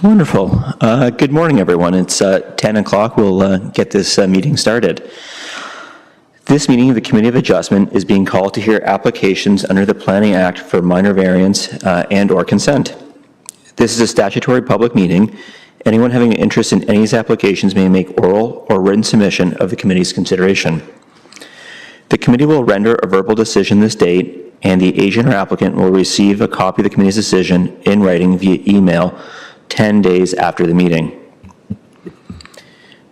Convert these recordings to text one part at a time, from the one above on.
Wonderful. Good morning, everyone. It's 10 o'clock. We'll get this meeting started. This meeting of the Committee of Adjustment is being called to hear applications under the Planning Act for minor variance and or consent. This is a statutory public meeting. Anyone having an interest in any of these applications may make oral or written submission of the committee's consideration. The committee will render a verbal decision this date, and the agent or applicant will receive a copy of the committee's decision in writing via email 10 days after the meeting.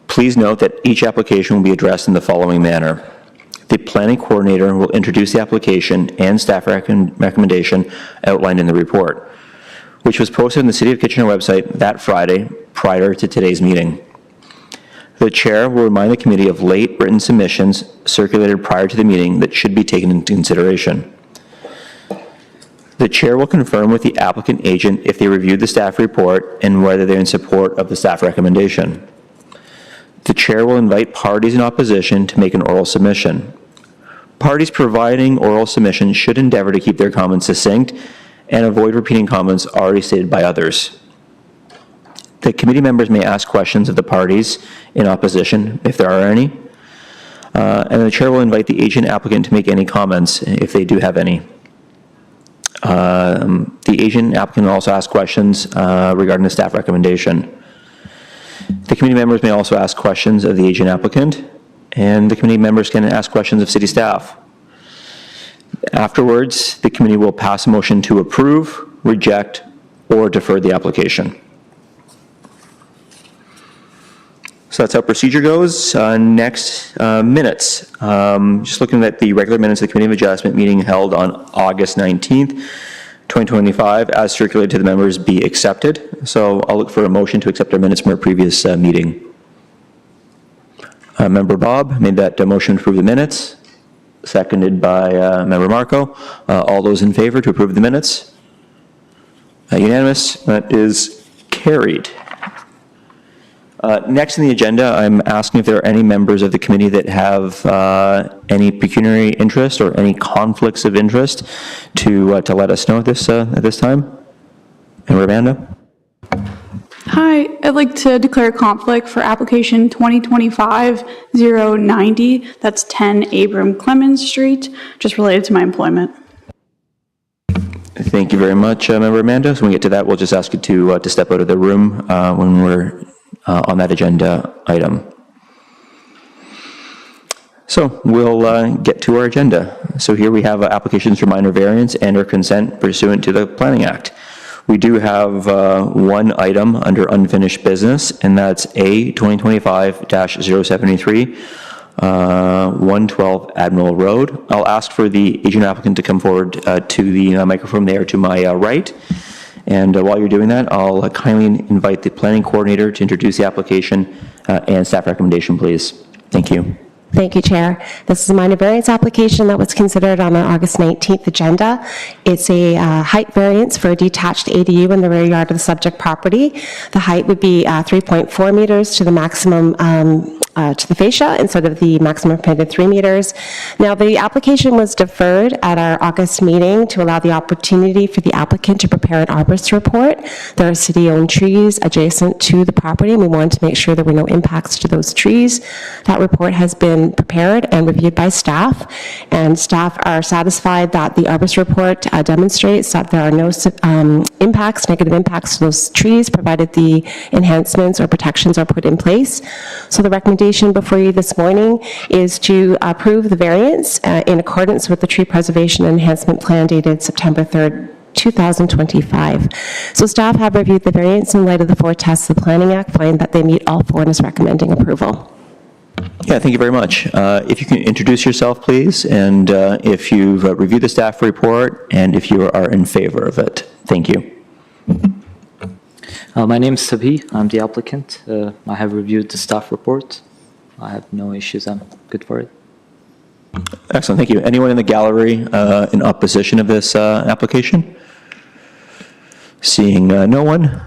Please note that each application will be addressed in the following manner. The planning coordinator will introduce the application and staff recommendation outlined in the report, which was posted on the City of Kitchener website that Friday prior to today's meeting. The chair will remind the committee of late written submissions circulated prior to the meeting that should be taken into consideration. The chair will confirm with the applicant agent if they reviewed the staff report and whether they're in support of the staff recommendation. The chair will invite parties in opposition to make an oral submission. Parties providing oral submission should endeavor to keep their comments succinct and avoid repeating comments already stated by others. The committee members may ask questions of the parties in opposition, if there are any, and the chair will invite the agent applicant to make any comments if they do have any. The agent applicant will also ask questions regarding the staff recommendation. The committee members may also ask questions of the agent applicant, and the committee members can ask questions of city staff. Afterwards, the committee will pass a motion to approve, reject, or defer the application. So that's how procedure goes. Next, minutes. Just looking at the regular minutes of the Committee of Adjustment meeting held on August 19th, 2025, as circulated to the members, be accepted. So I'll look for a motion to accept our minutes from our previous meeting. Member Bob made that motion to approve the minutes, seconded by Member Marco. All those in favor to approve the minutes? Unanimous. That is carried. Next on the agenda, I'm asking if there are any members of the committee that have any pecuniary interest or any conflicts of interest to let us know at this time. And Amanda? Hi, I'd like to declare a conflict for application 2025-090. That's 10 Abram Clemens Street, just related to my employment. Thank you very much, Member Amanda. So when we get to that, we'll just ask you to step out of the room when we're on that agenda item. So we'll get to our agenda. So here we have applications for minor variance and or consent pursuant to the Planning Act. We do have one item under unfinished business, and that's A 2025-073, 112 Admiral Road. I'll ask for the agent applicant to come forward to the microphone there to my right. And while you're doing that, I'll kindly invite the planning coordinator to introduce the application and staff recommendation, please. Thank you. Thank you, Chair. This is a minor variance application that was considered on the August 19th agenda. It's a height variance for a detached ADU in the rear yard of the subject property. The height would be 3.4 meters to the maximum to the fascia instead of the maximum permitted 3 meters. Now, the application was deferred at our August meeting to allow the opportunity for the applicant to prepare an arborist report. There are city-owned trees adjacent to the property, and we wanted to make sure there were no impacts to those trees. That report has been prepared and reviewed by staff, and staff are satisfied that the arborist report demonstrates that there are no negative impacts to those trees, provided the enhancements or protections are put in place. So the recommendation before you this morning is to approve the variance in accordance with the Tree Preservation Enhancement Plan dated September 3rd, 2025. So staff have reviewed the variance in light of the 4 tests of the Planning Act, find that they meet all 4 and is recommending approval. Yeah, thank you very much. If you can introduce yourself, please, and if you've reviewed the staff report and if you are in favor of it. Thank you. My name is Sabhi. I'm the applicant. I have reviewed the staff report. I have no issues. I'm good for it. Excellent, thank you. Anyone in the gallery in opposition of this application? Seeing no one.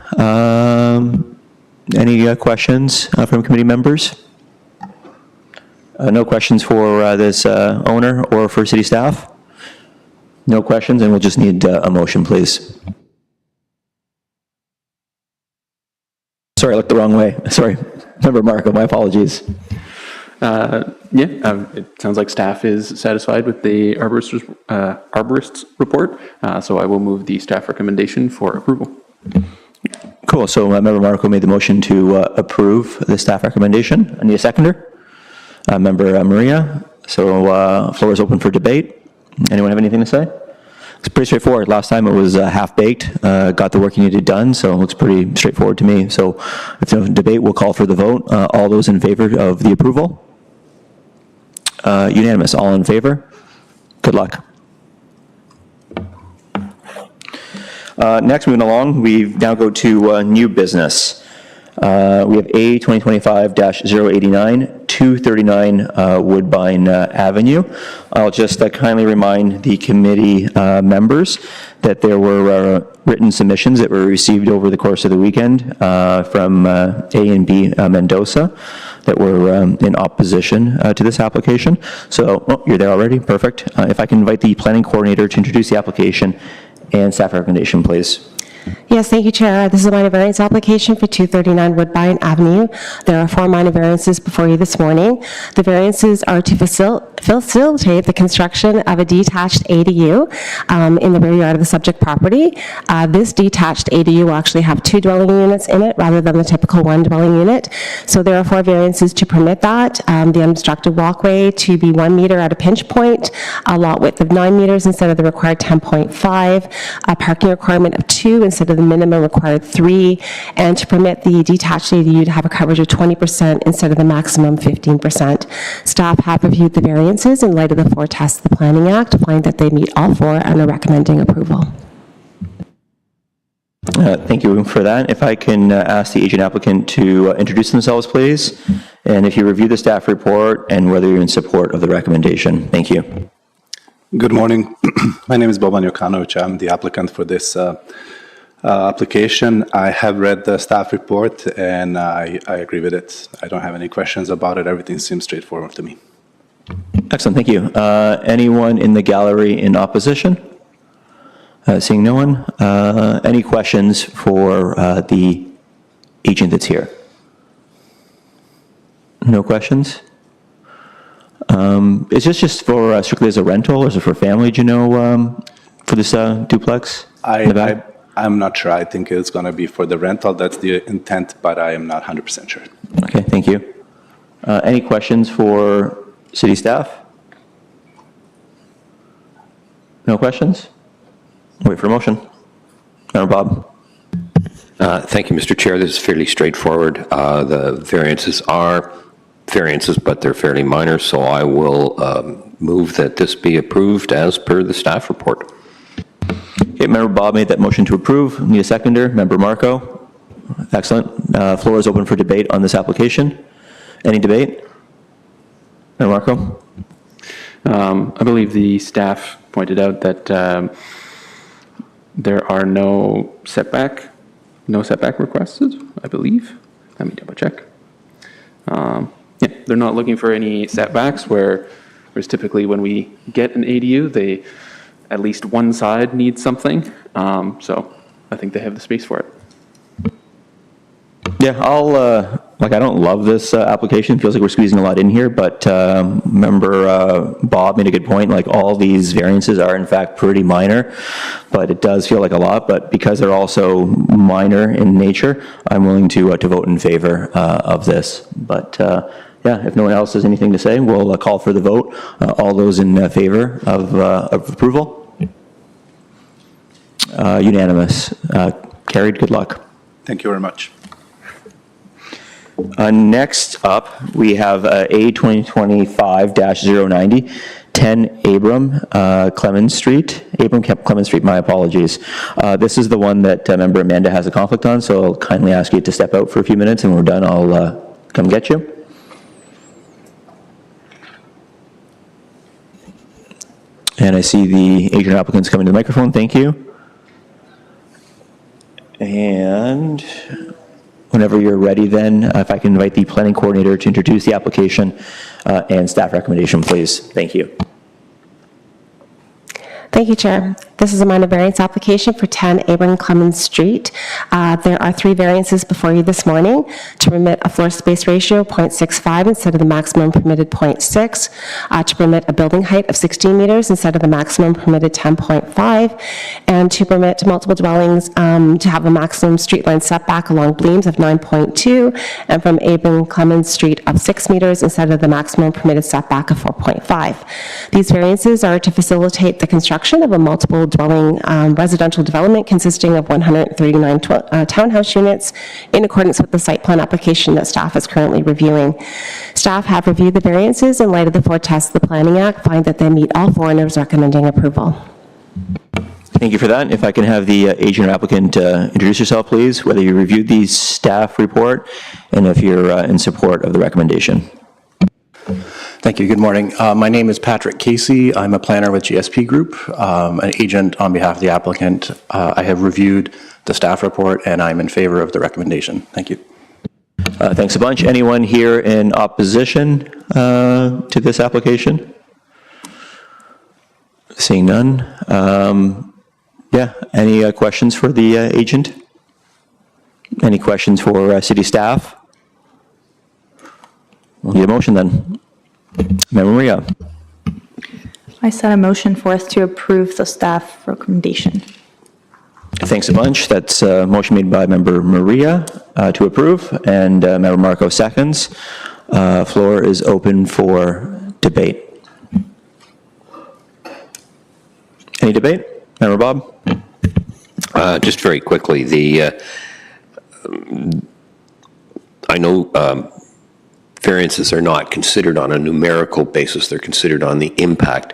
Any questions from committee members? No questions for this owner or for city staff? No questions, and we'll just need a motion, please. Sorry, I looked the wrong way. Sorry. Member Marco, my apologies. It sounds like staff is satisfied with the arborist's report, so I will move the staff recommendation for approval. Cool. So Member Marco made the motion to approve the staff recommendation. I need a seconder. Member Maria. So floor is open for debate. Anyone have anything to say? It's pretty straightforward. Last time it was half-baked, got the work you needed done, so it looks pretty straightforward to me. So if no debate, we'll call for the vote. All those in favor of the approval? Unanimous. All in favor? Good luck. Next, moving along, we now go to new business. We have A 2025-089, 239 Woodbine Avenue. I'll just kindly remind the committee members that there were written submissions that were received over the course of the weekend from A and B Mendoza that were in opposition to this application. So, oh, you're there already? Perfect. If I can invite the planning coordinator to introduce the application and staff recommendation, please. Yes, thank you, Chair. This is a minor variance application for 239 Woodbine Avenue. There are 4 minor variances before you this morning. The variances are to facilitate the construction of a detached ADU in the rear yard of the subject property. This detached ADU will actually have 2 dwelling units in it rather than the typical 1 dwelling unit. So there are 4 variances to permit that. The unobstructed walkway to be 1 meter at a pinch point, a lot width of 9 meters instead of the required 10.5, a parking requirement of 2 instead of the minimum required 3, and to permit the detached ADU to have a coverage of 20% instead of the maximum 15%. Staff have reviewed the variances in light of the 4 tests of the Planning Act, find that they meet all 4 and are recommending approval. Thank you for that. If I can ask the agent applicant to introduce themselves, please, and if you review the staff report and whether you're in support of the recommendation. Thank you. Good morning. My name is Boban Jokanovic. I'm the applicant for this application. I have read the staff report and I agree with it. I don't have any questions about it. Everything seems straightforward to me. Excellent, thank you. Anyone in the gallery in opposition? Seeing no one. Any questions for the agent that's here? No questions? Is this just for strictly as a rental, or is it for family, do you know, for this duplex? in the back? I'm not sure. I think it's going to be for the rental. That's the intent, but I am not 100% sure. Okay, thank you. Any questions for city staff? No questions? Wait for a motion. Member Bob. Thank you, Mr. Chair. This is fairly straightforward. The variances are variances, but they're fairly minor, so I will move that this be approved as per the staff report. Okay, Member Bob made that motion to approve. Need a seconder. Member Marco. Excellent. Floor is open for debate on this application. Any debate? Member Marco. I believe the staff pointed out that there are no setback requested, I believe. Let me double check. Yeah, they're not looking for any setbacks, whereas typically when we get an ADU, at least one side needs something. So I think they have the space for it. Yeah, I don't love this application. It feels like we're squeezing a lot in here, but Member Bob made a good point. Like, all these variances are in fact pretty minor, but it does feel like a lot. But because they're also minor in nature, I'm willing to vote in favor of this. But yeah, if no one else has anything to say, we'll call for the vote. All those in favor of approval? Unanimous. Carried. Good luck. Thank you very much. Next up, we have A 2025-090, 10 Abram Clemens Street. Abram Clemens Street, my apologies. This is the one that Member Amanda has a conflict on, so I'll kindly ask you to step out for a few minutes, and when we're done, I'll come get you. And I see the agent applicants coming to the microphone. Thank you. And whenever you're ready, then, if I can invite the planning coordinator to introduce the application and staff recommendation, please. Thank you. Thank you, Chair. This is a minor variance application for 10 Abraham Clemens Street. There are 3 variances before you this morning to permit a floor space ratio of 0.65 instead of the maximum permitted 0.6, to permit a building height of 16 meters instead of the maximum permitted 10.5, and to permit multiple dwellings to have a maximum street line setback along Bleams of 9.2 and from Abraham Clemens Street of 6 meters instead of the maximum permitted setback of 4.5. These variances are to facilitate the construction of a multiple dwelling residential development consisting of 139 townhouse units in accordance with the site plan application that staff is currently reviewing. Staff have reviewed the variances in light of the 4 tests of the Planning Act, find that they meet all 4 and is recommending approval. Thank you for that. If I can have the agent or applicant introduce yourself, please, whether you reviewed the staff report and if you're in support of the recommendation. Thank you. Good morning. My name is Patrick Casey. I'm a planner with GSP Group, an agent on behalf of the applicant. I have reviewed the staff report and I'm in favor of the recommendation. Thank you. Thanks a bunch. Anyone here in opposition to this application? Seeing none. Yeah, any questions for the agent? Any questions for city staff? We'll need a motion then. Member Maria. I set a motion forth to approve the staff recommendation. Thanks a bunch. That's a motion made by Member Maria to approve, and Member Marco seconds. Floor is open for debate. Any debate? Member Bob? Just very quickly, I know variances are not considered on a numerical basis, they're considered on the impact.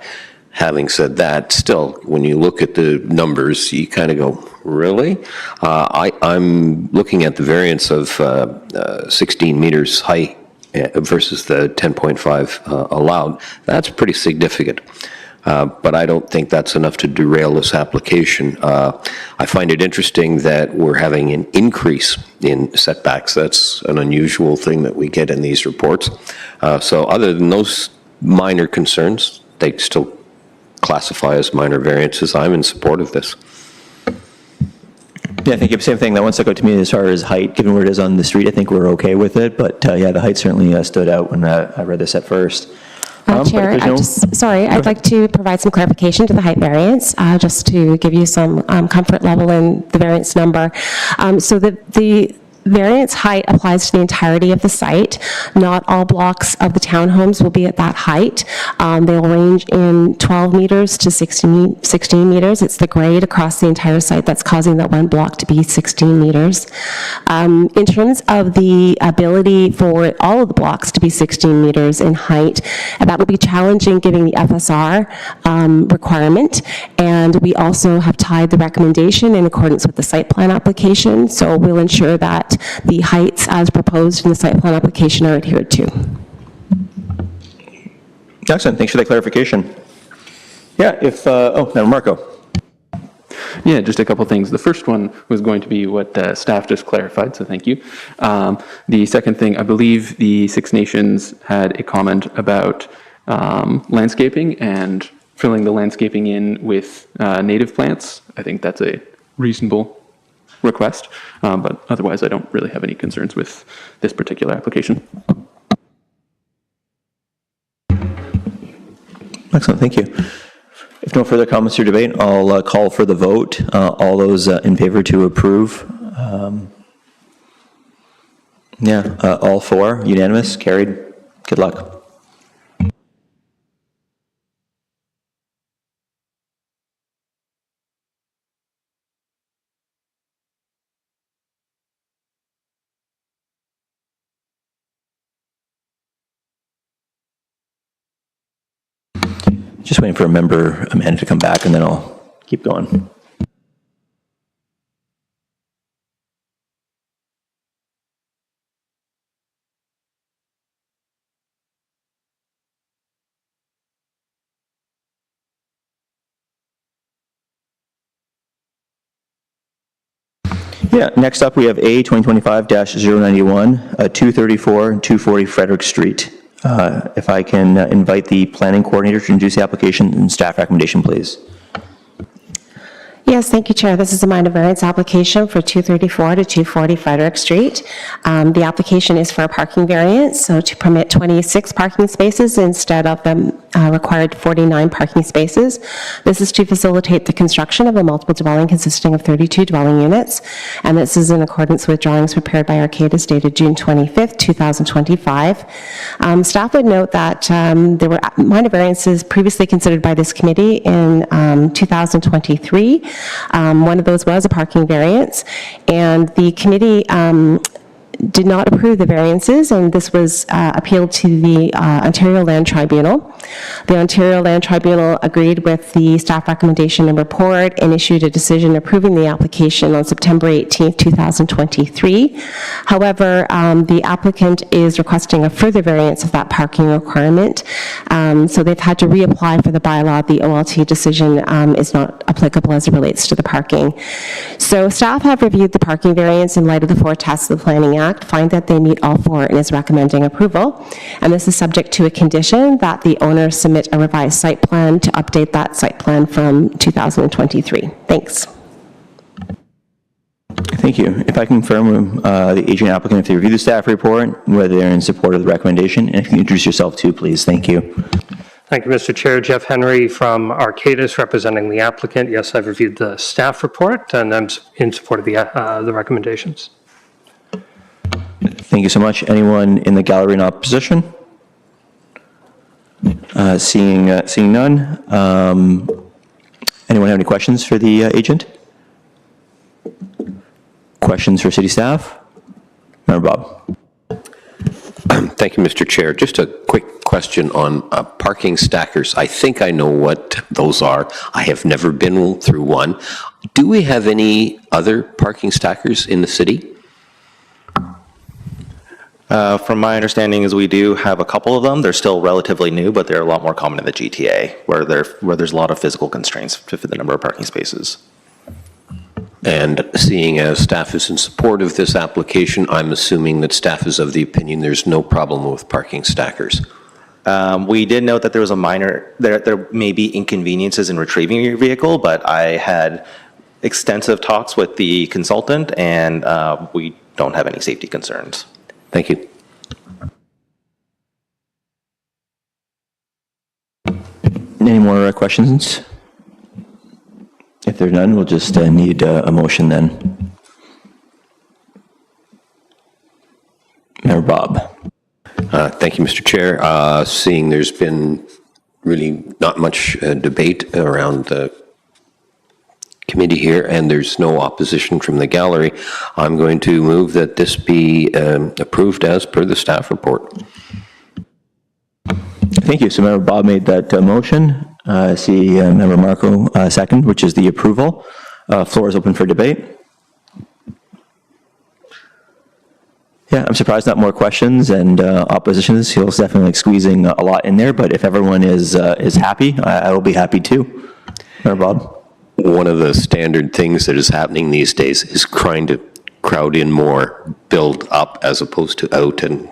Having said that, still, when you look at the numbers, you kind of go, really? I'm looking at the variance of 16 meters height versus the 10.5 allowed. That's pretty significant. But I don't think that's enough to derail this application. I find it interesting that we're having an increase in setbacks. That's an unusual thing that we get in these reports. So other than those minor concerns, they still classify as minor variances. I'm in support of this. Yeah, I think same thing. That one stuck out to me as far as height. Given where it is on the street, I think we're okay with it. But yeah, the height certainly stood out when I read this at first. Chair, I'd like to provide some clarification to the height variance, just to give you some comfort level in the variance number. So the variance height applies to the entirety of the site. Not all blocks of the townhomes will be at that height. They'll range in 12 meters to 16 meters. It's the grade across the entire site that's causing that one block to be 16 meters. In terms of the ability for all of the blocks to be 16 meters in height, that would be challenging given the FSR requirement. And we also have tied the recommendation in accordance with the site plan application. So we'll ensure that the heights as proposed in the site plan application are adhered to. Excellent. Thanks for that clarification. Yeah, Member Marco. Yeah, just a couple things. The first one was going to be what staff just clarified, so thank you. The second thing, I believe the Six Nations had a comment about landscaping and filling the landscaping in with native plants. I think that's a reasonable request, but otherwise I don't really have any concerns with this particular application. Excellent, thank you. If no further comments or debate, I'll call for the vote. All those in favor to approve? All 4, unanimous, carried. Good luck. Just waiting for a member, Amanda, to come back, and then I'll keep going. Yeah, next up we have A 2025-091, 234 and 240 Frederick Street. If I can invite the planning coordinator to introduce the application and staff recommendation, please. Yes, thank you, Chair. This is a minor variance application for 234 to 240 Frederick Street. The application is for a parking variance, so to permit 26 parking spaces instead of the required 49 parking spaces. This is to facilitate the construction of a multiple dwelling consisting of 32 dwelling units, and this is in accordance with drawings prepared by Arcadis dated June 25th, 2025. Staff would note that there were minor variances previously considered by this committee in 2023. One of those was a parking variance, and the committee did not approve the variances, and this was appealed to the Ontario Land Tribunal. The Ontario Land Tribunal agreed with the staff recommendation and report and issued a decision approving the application on September 18, 2023. However, the applicant is requesting a further variance of that parking requirement, so they've had to reapply for the bylaw. The OLT decision is not applicable as it relates to the parking. So staff have reviewed the parking variance in light of the 4 tests of the Planning Act, find that they meet all 4 and is recommending approval. And this is subject to a condition that the owner submit a revised site plan to update that site plan from 2023. Thanks. Thank you. If I confirm the agent applicant, if they review the staff report, whether they're in support of the recommendation, and if you can introduce yourself too, please. Thank you. Thank you, Mr. Chair. Jeff Henry from Arcadis, representing the applicant. Yes, I've reviewed the staff report, and I'm in support of the recommendations. Thank you so much. Anyone in the gallery in opposition? Seeing none. Anyone have any questions for the agent? Questions for city staff? Member Bob. Thank you, Mr. Chair. Just a quick question on parking stackers. I think I know what those are. I have never been through one. Do we have any other parking stackers in the city? From my understanding is we do have a couple of them. They're still relatively new, but they're a lot more common in the GTA, where there's a lot of physical constraints to fit the number of parking spaces. And seeing as staff is in support of this application, I'm assuming that staff is of the opinion there's no problem with parking stackers. We did note that there was there may be inconveniences in retrieving your vehicle, but I had extensive talks with the consultant, and we don't have any safety concerns. Thank you. Any more questions? If there's none, we'll just need a motion then. Member Bob. Thank you, Mr. Chair. Seeing there's been really not much debate around the committee here, and there's no opposition from the gallery, I'm going to move that this be approved as per the staff report. Thank you. So Member Bob made that motion. I see Member Marco second, which is the approval. Floor is open for debate. Yeah, I'm surprised not more questions and opposition. This feels definitely like squeezing a lot in there, but if everyone is happy, I will be happy too. Member Bob. One of the standard things that is happening these days is trying to crowd in more, build up as opposed to out, and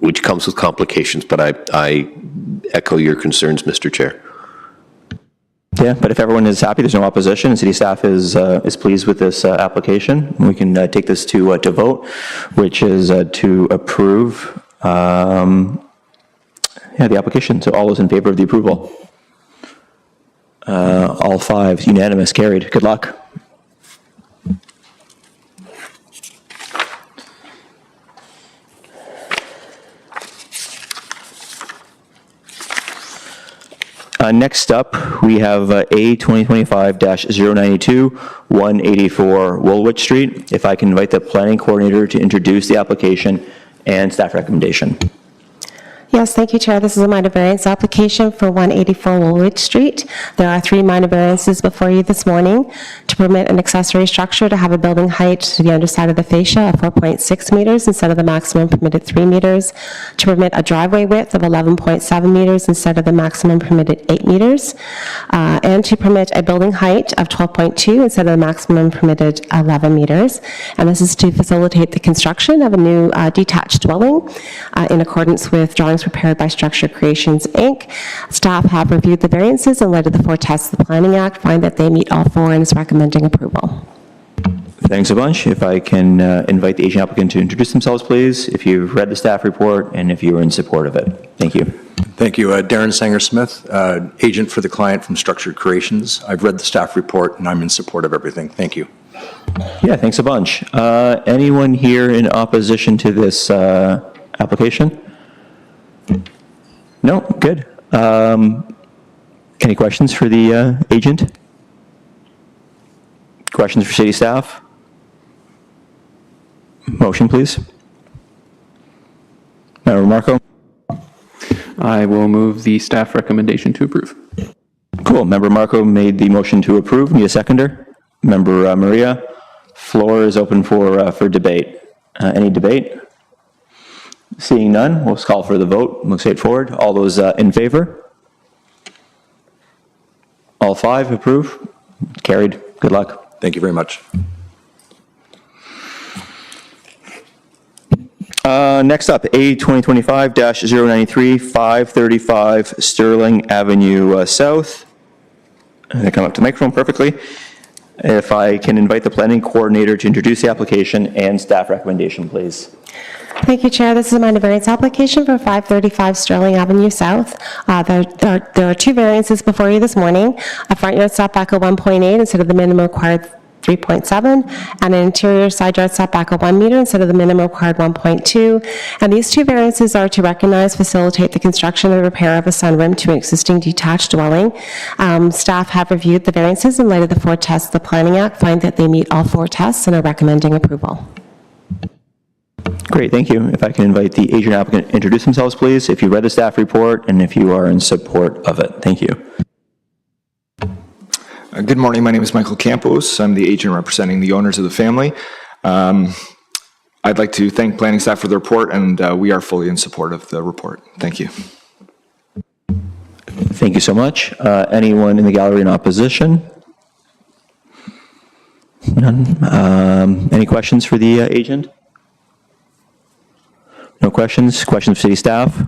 which comes with complications. But I echo your concerns, Mr. Chair. Yeah, but if everyone is happy, there's no opposition, and city staff is pleased with this application, we can take this to vote, which is to approve the application. So all those in favor of the approval? All 5, unanimous, carried. Good luck. Next up, we have A 2025-092, 184 Woolwich Street. If I can invite the planning coordinator to introduce the application and staff recommendation. Yes, thank you, Chair. This is a minor variance application for 184 Woolwich Street. There are 3 minor variances before you this morning to permit an accessory structure to have a building height to the underside of the fascia of 4.6 meters instead of the maximum permitted 3 meters, to permit a driveway width of 11.7 meters instead of the maximum permitted 8 meters, and to permit a building height of 12.2 instead of the maximum permitted 11 meters. And this is to facilitate the construction of a new detached dwelling in accordance with drawings drawings prepared by Structure Creations, Inc. Staff have reviewed the variances in light of the four tests of the Planning Act, find that they meet all four, and is recommending approval. Thanks a bunch. If I can invite the agent applicant to introduce themselves, please, if you've read the staff report and if you are in support of it. Thank you. Thank you. Darren Sanger-Smith, agent for the client from Structured Creations. I've read the staff report, and I'm in support of everything. Thank you. Yeah, thanks a bunch. Anyone here in opposition to this application? No? Good. Any questions for the agent? Questions for city staff? Motion, please. Member Marco? I will move the staff recommendation to approve. Cool. Member Marco made the motion to approve. Need a seconder? Member Maria? Floor is open for debate. Any debate? Seeing none, we'll call for the vote. Looks straightforward. All those in favor? All five approve? Carried. Good luck. Thank you very much. Next up, A 2025-093, 535 Sterling Avenue South. They come up to the microphone perfectly. If I can invite the planning coordinator to introduce the application and staff recommendation, please. Thank you, Chair. This is a minor variance application for 535 Sterling Avenue South. There are two variances before you this morning: a front yard setback of 1.8 instead of the minimum required 3.7, and an interior side yard setback of 1 meter instead of the minimum required 1.2. And these two variances are to recognize, facilitate the construction and repair of a sunroom to an existing detached dwelling. Staff have reviewed the variances in light of the four tests of the Planning Act, find that they meet all four tests, and are recommending approval. Great, thank you. If I can invite the agent applicant to introduce themselves, please, if you read the staff report and if you are in support of it. Thank you. Good morning. My name is Michael Campos. I'm the agent representing the owners of the family. I'd like to thank planning staff for the report, and we are fully in support of the report. Thank you. Thank you so much. Anyone in the gallery in opposition? None. Any questions for the agent? No questions? Questions for city staff?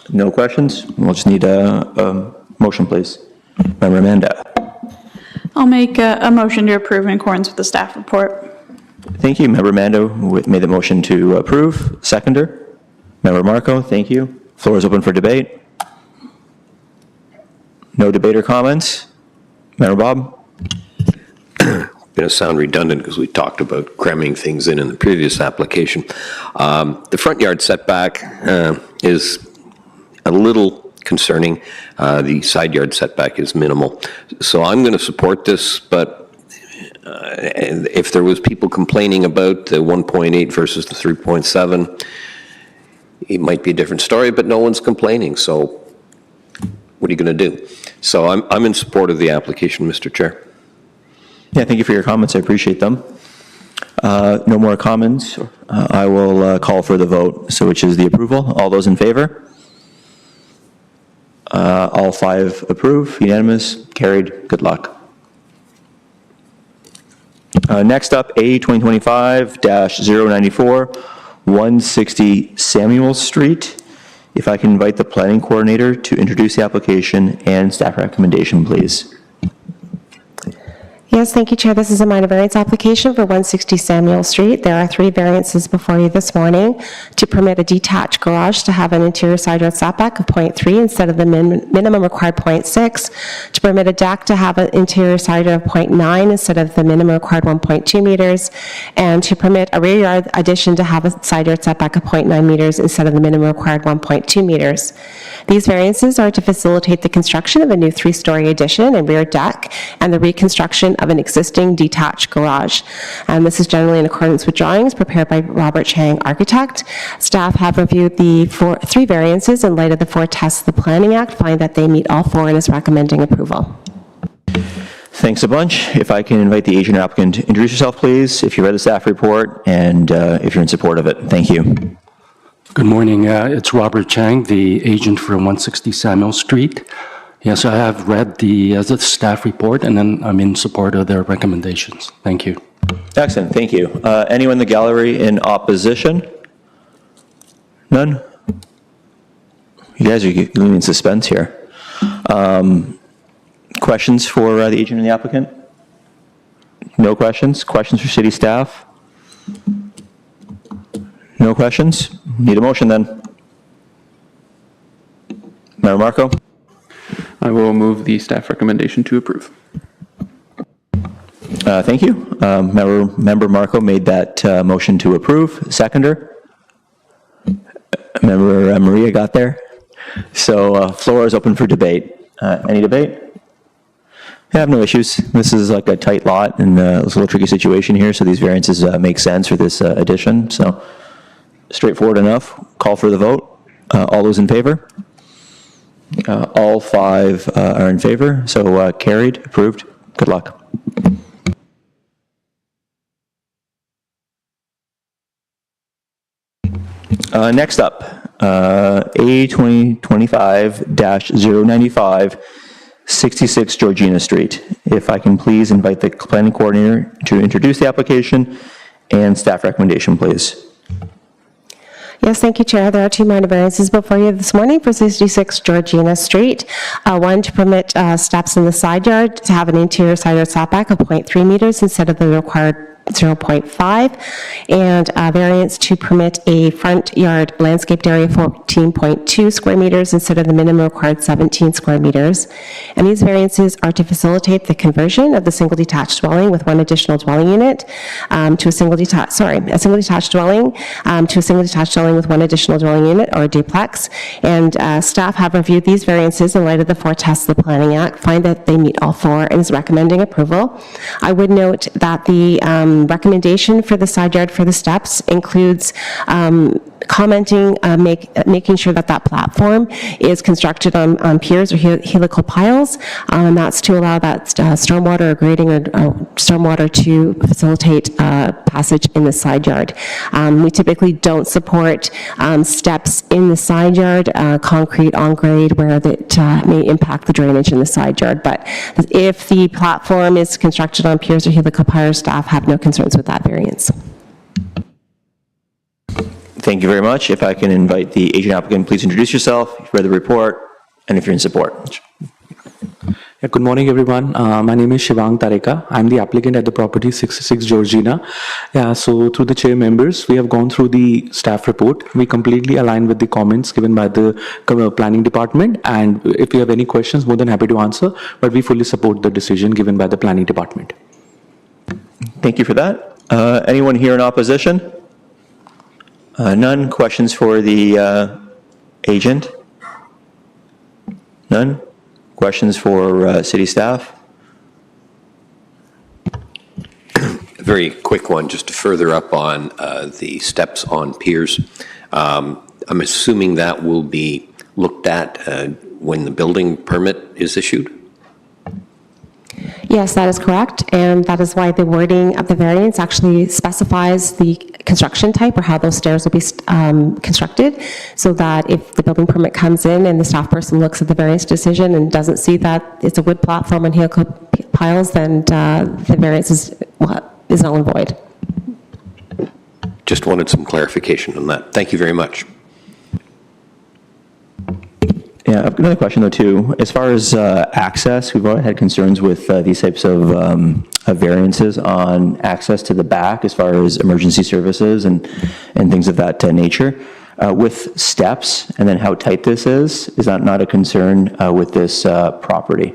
No questions? We'll just need a motion, please. Member Amanda. I'll make a motion to approve in accordance with the staff report. Thank you. Member Mando made the motion to approve. Seconder. Member Marco, thank you. Floor is open for debate. No debate or comments? Member Bob? Going to sound redundant because we talked about cramming things in the previous application. The front yard setback is a little concerning. The side yard setback is minimal. So I'm going to support this, but if there was people complaining about the 1.8 versus the 3.7, it might be a different story, but no one's complaining. So what are you going to do? So I'm in support of the application, Mr. Chair. Yeah, thank you for your comments. I appreciate them. No more comments. I will call for the vote, so which is the approval. All those in favor? All five approve, unanimous, carried. Good luck. Next up, A 2025-094, 160 Samuel Street. If I can invite the planning coordinator to introduce the application and staff recommendation, please. Yes, thank you, Chair. This is a minor variance application for 160 Samuel Street. There are three variances before you this morning: to permit a detached garage to have an interior side yard setback of 0.3 instead of the minimum required 0.6, to permit a deck to have an interior side yard of 0.9 instead of the minimum required 1.2 meters, and to permit a rear yard addition to have a side yard setback of 0.9 meters instead of the minimum required 1.2 meters. These variances are to facilitate the construction of a new three-story addition and rear deck and the reconstruction of an existing detached garage. And this is generally in accordance with drawings prepared by Robert Chang, architect. Staff have reviewed the three variances in light of the four tests of the Planning Act, find that they meet all four, and is recommending approval. Thanks a bunch. If I can invite the agent or applicant to introduce yourself, please, if you read the staff report and if you're in support of it. Thank you. Good morning. It's Robert Chang, the agent for 160 Samuel Street. Yes, I have read the staff report, and then I'm in support of their recommendations. Thank you. Excellent. Thank you. Anyone in the gallery in opposition? None? You guys are leaving in suspense here. Questions for the agent and the applicant? No questions? Questions for city staff? No questions? Need a motion then. Member Marco? I will move the staff recommendation to approve. Thank you. Member Marco made that motion to approve. Seconder? Member Maria got there. So floor is open for debate. Any debate? I have no issues. This is like a tight lot and it's a little tricky situation here, so these variances make sense for this addition. So straightforward enough. Call for the vote. All those in favor? All 5 are in favor, so carried, approved. Good luck. Next up, A 2025-095, 66 Georgina Street. If I can please invite the planning coordinator to introduce the application and staff recommendation, please. Yes, thank you, Chair. There are 2 minor variances before you this morning for 66 Georgina Street. One, to permit steps in the side yard to have an interior side yard setback of 0.3 meters instead of the required 0.5, and variance to permit a front yard landscaped area of 14.2 square meters instead of the minimum required 17 square meters. And these variances are to facilitate the conversion of the single detached dwelling with 1 additional dwelling unit to a single detached dwelling to a single detached dwelling with 1 additional dwelling unit or a duplex. And staff have reviewed these variances in light of the 4 tests of the Planning Act, find that they meet all 4 and is recommending approval. I would note that the recommendation for the side yard for the steps includes commenting, making sure that that platform is constructed on piers or helical piles, and that's to allow that stormwater or grading or stormwater to facilitate passage in the side yard. We typically don't support steps in the side yard, concrete on grade where that may impact the drainage in the side yard. But if the platform is constructed on piers or helical piles, staff have no concerns with that variance. Thank you very much. If I can invite the agent applicant, please introduce yourself, you've read the report, and if you're in support. Yeah, good morning, everyone. My name is Shivang Tareka. I'm the applicant at the property 66 Georgina. Yeah, so through the chair members, we have gone through the staff report. We completely align with the comments given by the planning department. And if you have any questions, more than happy to answer. But we fully support the decision given by the planning department. Thank you for that. Anyone here in opposition? None. Questions for the agent? None. Questions for city staff? A very quick one, just to further up on the steps on piers. I'm assuming that will be looked at when the building permit is issued? Yes, that is correct, and that is why the wording of the variance actually specifies the construction type or how those stairs will be constructed, so that if the building permit comes in and the staff person looks at the variance decision and doesn't see that it's a wood platform and helical piles, then the variance is null and void. Just wanted some clarification on that. Thank you very much. Yeah, I've got another question though too. As far as access, we've already had concerns with these types of variances on access to the back as far as emergency services and things of that nature. With steps and then how tight this is that not a concern with this property?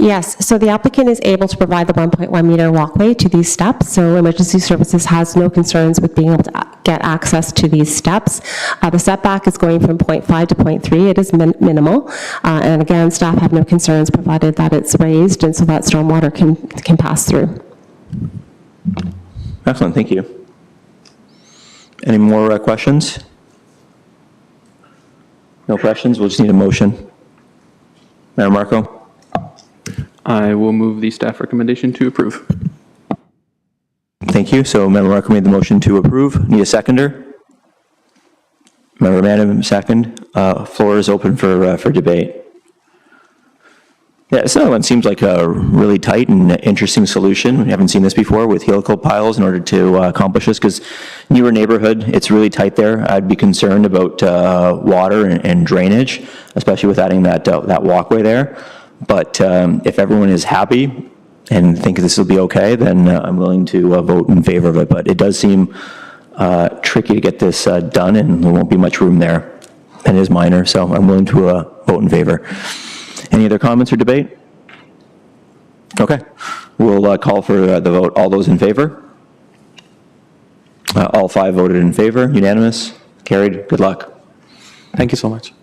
Yes, so the applicant is able to provide the 1.1 meter walkway to these steps, so emergency services has no concerns with being able to get access to these steps. The setback is going from 0.5 to 0.3, it is minimal, and again, staff have no concerns provided that it's raised and so that stormwater can pass through. Excellent, thank you. Any more questions? No questions, we'll just need a motion. Mayor Marco? I will move the staff recommendation to approve. Thank you. So Member Marco made the motion to approve. Need a seconder? Member Manning, second. Floor is open for debate. Yeah, this other one seems like a really tight and interesting solution. We haven't seen this before with helical piles in order to accomplish this, because newer neighborhood, it's really tight there. I'd be concerned about water and drainage, especially with adding that walkway there. But if everyone is happy and think this will be okay, then I'm willing to vote in favor of it. But it does seem tricky to get this done, and there won't be much room there. And it is minor, so I'm willing to vote in favor. Any other comments or debate? Okay, we'll call for the vote. All those in favor? All 5 voted in favor, unanimous, carried. Good luck. Thank you so much.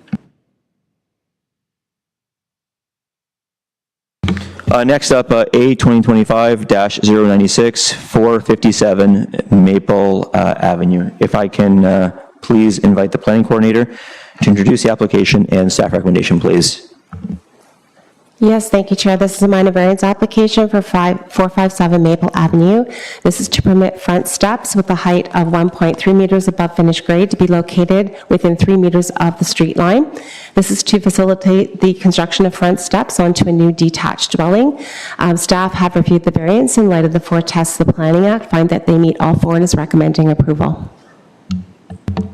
Next up, A 2025-096, 457 Maple Avenue. If I can please invite the planning coordinator to introduce the application and staff recommendation, please. Yes, thank you, Chair. This is a minor variance application for 457 Maple Avenue. This is to permit front steps with a height of 1.3 meters above finished grade to be located within 3 meters of the street line. This is to facilitate the construction of front steps onto a new detached dwelling. Staff have reviewed the variance in light of the 4 tests of the Planning Act, find that they meet all 4 and is recommending approval.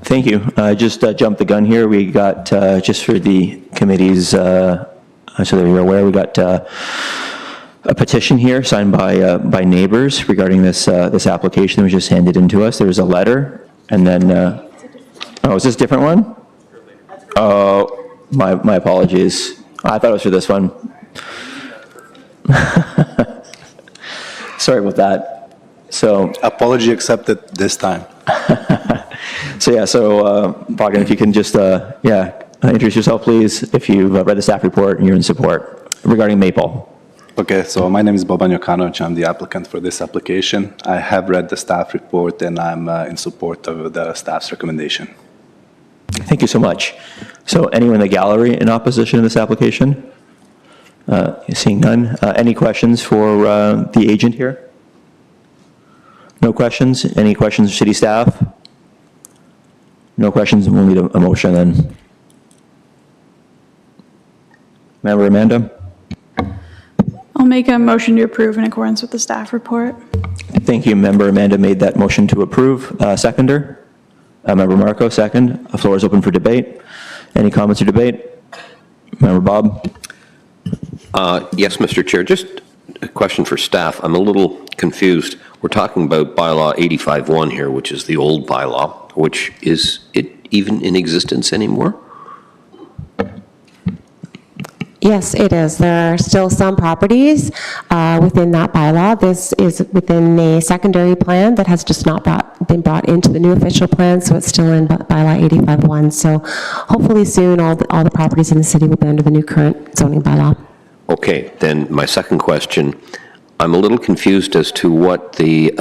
Thank you. Just jumped the gun here. We got, just for the committee's so that you're aware, we got a petition here signed by neighbors regarding this application that was just handed in to us. There was a letter, and then oh, is this a different one? Oh, my apologies. I thought it was for this one. Sorry about that. So apology accepted this time. So yeah, Bogdan, if you can just introduce yourself, please, if you've read the staff report and you're in support regarding Maple. Okay, so my name is Boban Jokanovic. I'm the applicant for this application. I have read the staff report and I'm in support of the staff's recommendation. Thank you so much. So anyone in the gallery in opposition to this application? Seeing none. Any questions for the agent here? No questions? Any questions for city staff? No questions, we'll need a motion then. Member Amanda? I'll make a motion to approve in accordance with the staff report. Thank you. Member Amanda made that motion to approve. Seconder? Member Marco, second. The floor is open for debate. Any comments or debate? Member Bob? Yes, Mr. Chair, just a question for staff. I'm a little confused. We're talking about bylaw 85-1 here, which is the old bylaw, which is it even in existence anymore? Yes, it is. There are still some properties within that bylaw. This is within a secondary plan that has just not been brought into the new official plan, so it's still in bylaw 85-1. So hopefully soon all the properties in the city will be under the new current zoning bylaw. Okay, then my second question, I'm a little confused as to what the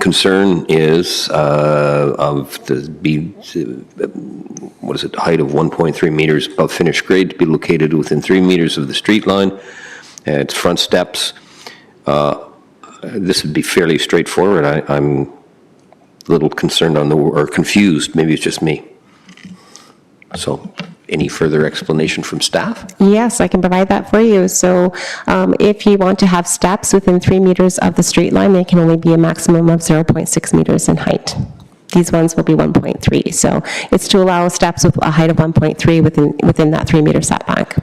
concern is of the height of 1.3 meters above finished grade to be located within 3 meters of the street line. It's front steps. This would be fairly straightforward. I'm a little concerned or confused. Maybe it's just me. So, any further explanation from staff? Yes, I can provide that for you. So if you want to have steps within 3 meters of the street line, they can only be a maximum of 0.6 meters in height. These ones will be 1.3. So it's to allow steps with a height of 1.3 within that 3 meter setback.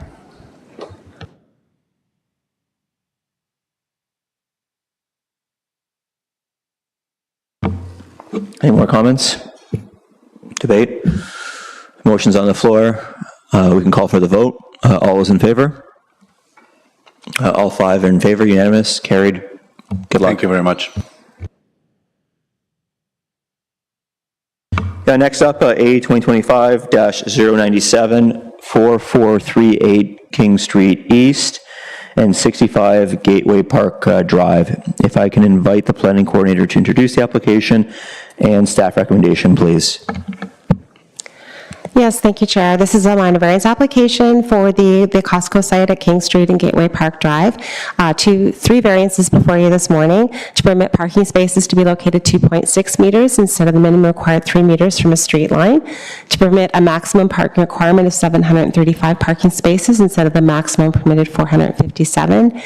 Any more comments? Debate? Motion's on the floor. We can call for the vote. All those in favor? All 5 are in favor, unanimous, carried. Good luck. Thank you very much. Next up, A 2025-097, 4438 King Street East and 65 Gateway Park Drive. If I can invite the planning coordinator to introduce the application and staff recommendation, please. Yes, thank you, Chair. This is a minor variance application for the Costco site at King Street and Gateway Park Drive. Three variances before you this morning to permit parking spaces to be located 2.6 meters instead of the minimum required 3 meters from a street line, to permit a maximum parking requirement of 735 parking spaces instead of the maximum permitted 457,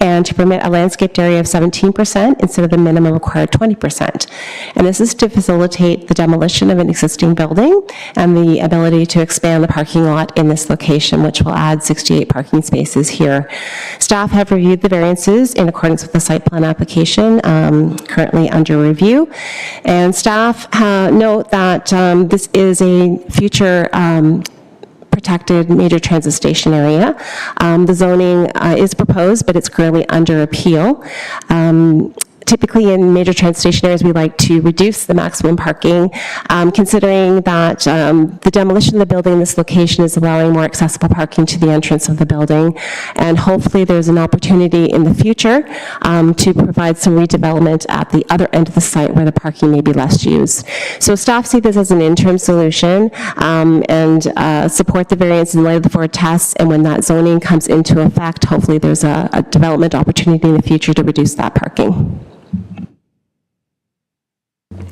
and to permit a landscaped area of 17% instead of the minimum required 20%. And this is to facilitate the demolition of an existing building and the ability to expand the parking lot in this location, which will add 68 parking spaces here. Staff have reviewed the variances in accordance with the site plan application currently under review. And staff note that this is a future protected major transit station area. The zoning is proposed, but it's currently under appeal. Typically in major transit station areas, we like to reduce the maximum parking, considering that the demolition of the building in this location is allowing more accessible parking to the entrance of the building. And hopefully there's an opportunity in the future to provide some redevelopment at the other end of the site where the parking may be less used. So staff see this as an interim solution and support the variance in light of the forward tests. And when that zoning comes into effect, hopefully there's a development opportunity in the future to reduce that parking.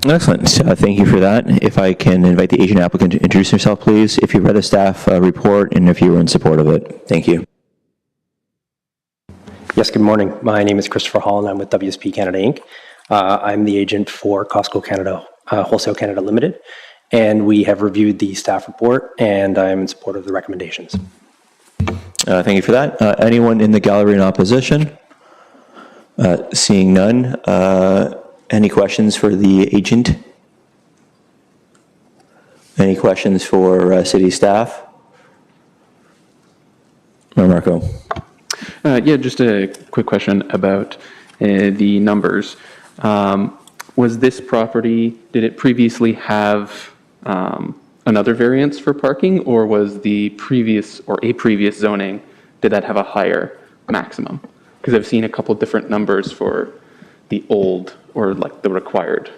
Excellent. Thank you for that. If I can invite the agent applicant to introduce herself, please, if you read the staff report and if you were in support of it. Thank you. Yes, good morning. My name is Christopher Hall, and I'm with WSP Canada Inc. I'm the agent for Costco Canada, Wholesale Canada Limited, and we have reviewed the staff report, and I'm in support of the recommendations. Thank you for that. Anyone in the gallery in opposition? Seeing none. Any questions for the agent? Any questions for city staff? Marco. Yeah, just a quick question about the numbers. Was this property, did it previously have another variance for parking, or was the previous or a previous zoning, did that have a higher maximum? Because I've seen a couple different numbers for the old or like the required,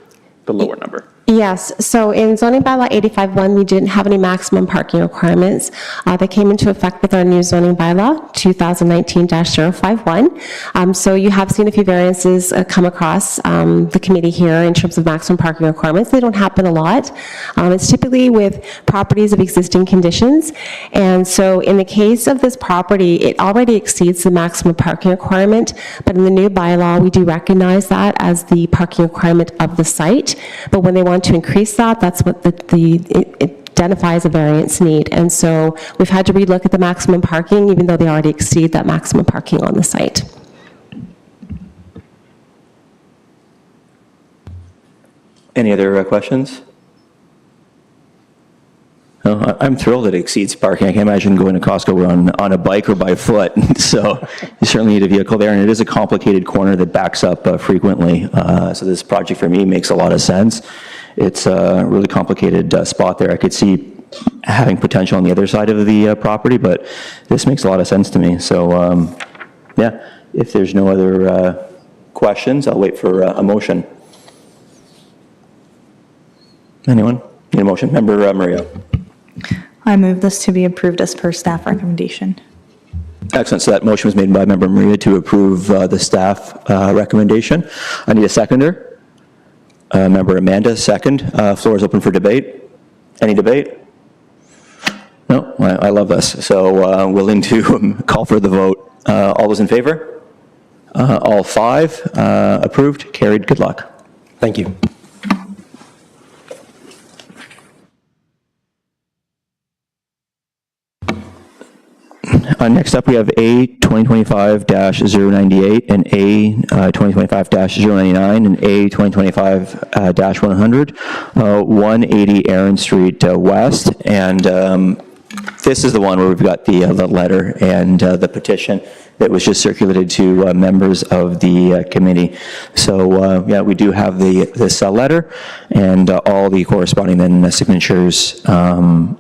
the lower number. Yes, so in zoning bylaw 85-1, we didn't have any maximum parking requirements. That came into effect with our new zoning bylaw, 2019-051. So you have seen a few variances come across the committee here in terms of maximum parking requirements. They don't happen a lot. It's typically with properties of existing conditions. And so in the case of this property, it already exceeds the maximum parking requirement, but in the new bylaw, we do recognize that as the parking requirement of the site. But when they want to increase that, that's what it identifies a variance need. And so we've had to relook at the maximum parking, even though they already exceed that maximum parking on the site. Any other questions? No, I'm thrilled that it exceeds parking. I can't imagine going to Costco on a bike or by foot. So you certainly need a vehicle there, and it is a complicated corner that backs up frequently. So this project for me makes a lot of sense. It's a really complicated spot there. I could see having potential on the other side of the property, but this makes a lot of sense to me. So yeah, if there's no other questions, I'll wait for a motion. Anyone? Need a motion? Member Murillo. I move this to be approved as per staff recommendation. Excellent. So that motion was made by Member Maria to approve the staff recommendation. I need a seconder. Member Amanda, second. Floor is open for debate. Any debate? No? I love this. So willing to call for the vote. All those in favor? All five approved. Carried. Good luck. Thank you. Next up, we have A 2025-098 and A 2025-099 and A 2025-100, 180 Aaron Street West. And this is the one where we've got the letter and the petition that was just circulated to members of the committee. So yeah, we do have this letter and all the corresponding then signatures on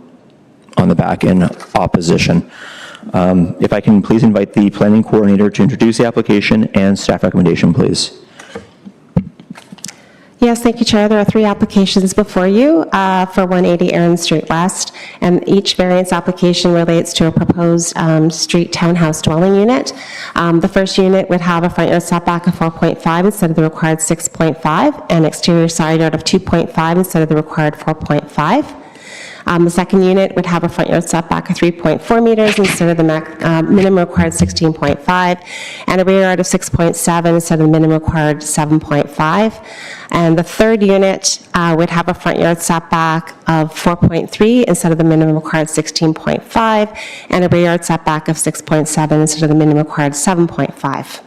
the back in opposition. If I can please invite the planning coordinator to introduce the application and staff recommendation, please. Yes, thank you, Chair. There are 3 applications before you for 180 Erin Street West, and each variance application relates to a proposed street townhouse dwelling unit. The first unit would have a front yard setback of 4.5 instead of the required 6.5, and exterior side yard of 2.5 instead of the required 4.5. The second unit would have a front yard setback of 3.4 meters instead of the minimum required 16.5, and a rear yard of 6.7 instead of the minimum required 7.5. And the third unit would have a front yard setback of 4.3 instead of the minimum required 16.5, and a rear yard setback of 6.7 instead of the minimum required 7.5.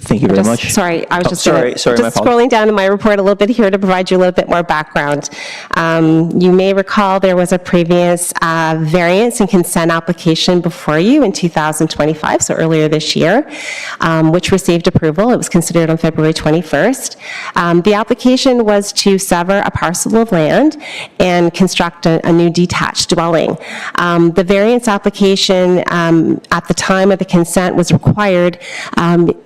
Thank you very much. Sorry, I was Oh, just sorry, my just apologies. scrolling down in my report a little bit here to provide you a little bit more background. You may recall there was a previous variance and consent application before you in 2025, so earlier this year, which received approval. It was considered on February 21st. The application was to sever a parcel of land and construct a new detached dwelling. The variance application at the time of the consent was required.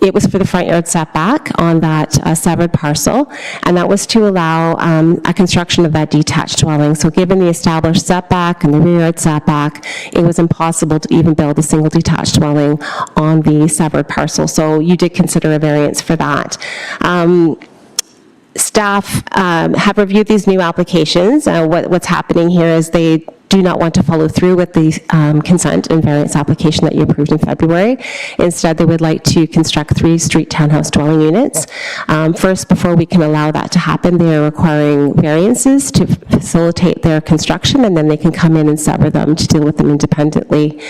It was for the front yard setback on that severed parcel, and that was to allow a construction of that detached dwelling. So given the established setback and the rear yard setback, it was impossible to even build a single detached dwelling on the severed parcel. So you did consider a variance for that. Staff have reviewed these new applications. What's happening here is they do not want to follow through with the consent and variance application that you approved in February. Instead, they would like to construct 3 street townhouse dwelling units. First, before we can allow that to happen, they are requiring variances to facilitate their construction, and then they can come in and sever them to deal with them independently.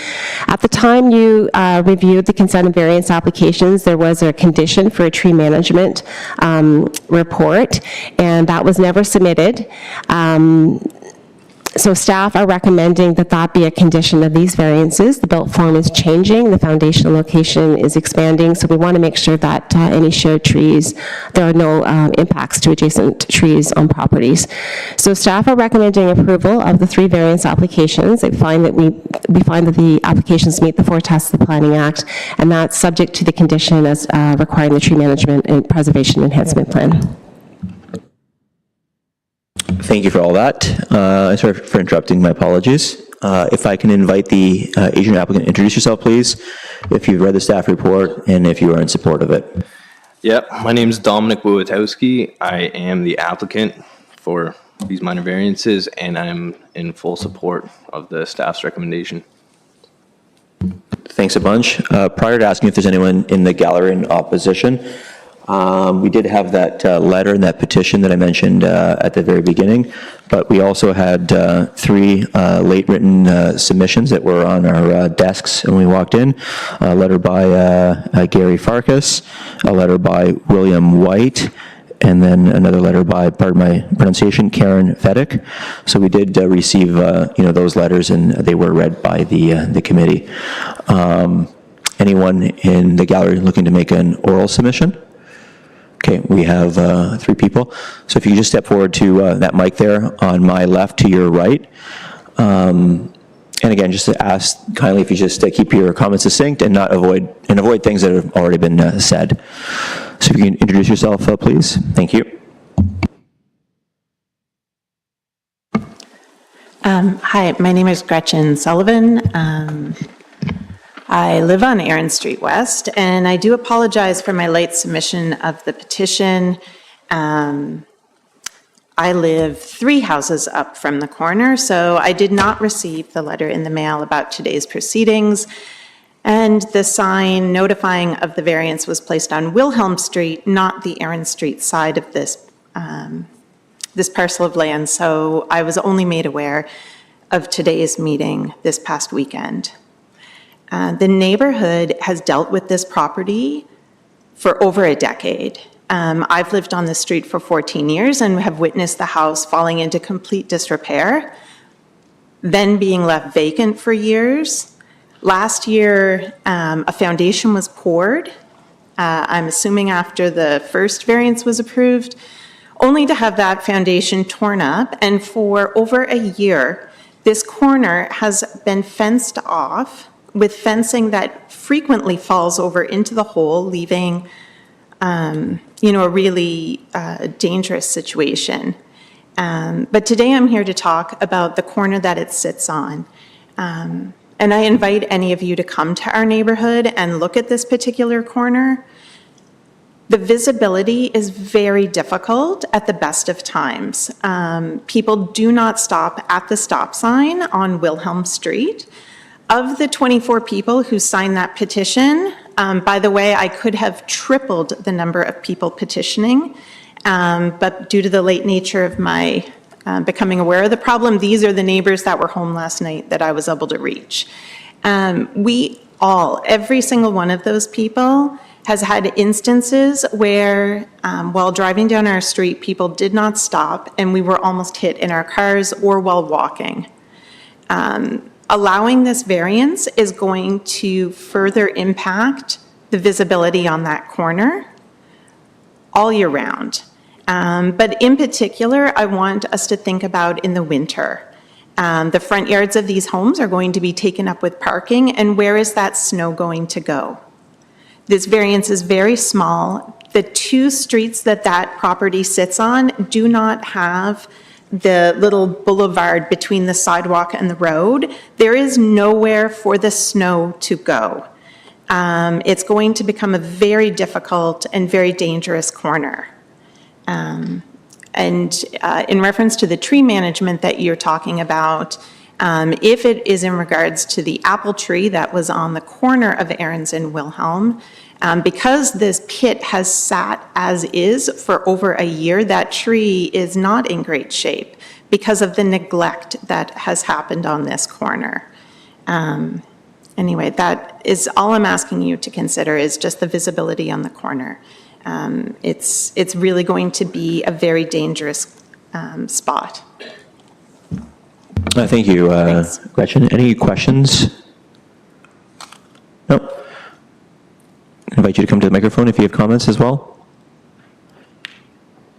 At the time you reviewed the consent and variance applications, there was a condition for a tree management report, and that was never submitted. So staff are recommending that that be a condition of these variances. The built form is changing, the foundation location is expanding, so we want to make sure that any shared trees, there are no impacts to adjacent trees on properties. So staff are recommending approval of the 3 variance applications. They find that we find that the applications meet the 4 tests of the Planning Act, and that's subject to the condition as requiring the tree management and preservation enhancement plan. Thank you for all that. Sorry for interrupting, my apologies. If I can invite the agent applicant, introduce yourself, please, if you've read the staff report and if you are in support of it. Yep, my name is Dominic Wojciechowski. I am the applicant for these minor variances, and I'm in full support of the staff's recommendation. Thanks a bunch. Prior to asking if there's anyone in the gallery in opposition, we did have that letter and that petition that I mentioned at the very beginning, but we also had 3 late written submissions that were on our desks when we walked in. A letter by Gary Farkas, a letter by William White, and then another letter by, pardon my pronunciation, Karen Fedek. So we did receive those letters, and they were read by the committee. Anyone in the gallery looking to make an oral submission? Okay, we have 3 people. So if you could just step forward to that mic there on my left to your right. And again, just to ask kindly if you just keep your comments succinct and not avoid things that have already been said. So if you can introduce yourself, please. Thank you. Hi, my name is Gretchen Sullivan. I live on Erin Street West, and I do apologize for my late submission of the petition. I live 3 houses up from the corner, so I did not receive the letter in the mail about today's proceedings. And the sign notifying of the variance was placed on Wilhelm Street, not the Erin Street side of this parcel of land. So I was only made aware of today's meeting this past weekend. The neighborhood has dealt with this property for over a decade. I've lived on the street for 14 years and have witnessed the house falling into complete disrepair, then being left vacant for years. Last year, a foundation was poured, I'm assuming after the first variance was approved, only to have that foundation torn up. And for over a year, this corner has been fenced off with fencing that frequently falls over into the hole, leaving a really dangerous situation. But today I'm here to talk about the corner that it sits on. And I invite any of you to come to our neighborhood and look at this particular corner. The visibility is very difficult at the best of times. People do not stop at the stop sign on Wilhelm Street. Of the 24 people who signed that petition, by the way, I could have tripled the number of people petitioning, but due to the late nature of my becoming aware of the problem, these are the neighbors that were home last night that I was able to reach. Every single one of those people has had instances where, while driving down our street, people did not stop and we were almost hit in our cars or while walking. Allowing this variance is going to further impact the visibility on that corner all year round. But in particular, I want us to think about in the winter. The front yards of these homes are going to be taken up with parking, and where is that snow going to go? This variance is very small. The two streets that that property sits on do not have the little boulevard between the sidewalk and the road. There is nowhere for the snow to go. It's going to become a very difficult and very dangerous corner. And in reference to the tree management that you're talking about, if it is in regards to the apple tree that was on the corner of Aaron's and Wilhelm, because this pit has sat as is for over a year, that tree is not in great shape because of the neglect that has happened on this corner. Anyway, that is all I'm asking you to consider, is just the visibility on the corner. It's really going to be a very dangerous spot. Thank you, Gretchen. Any questions? No? I invite you to come to the microphone if you have comments as well.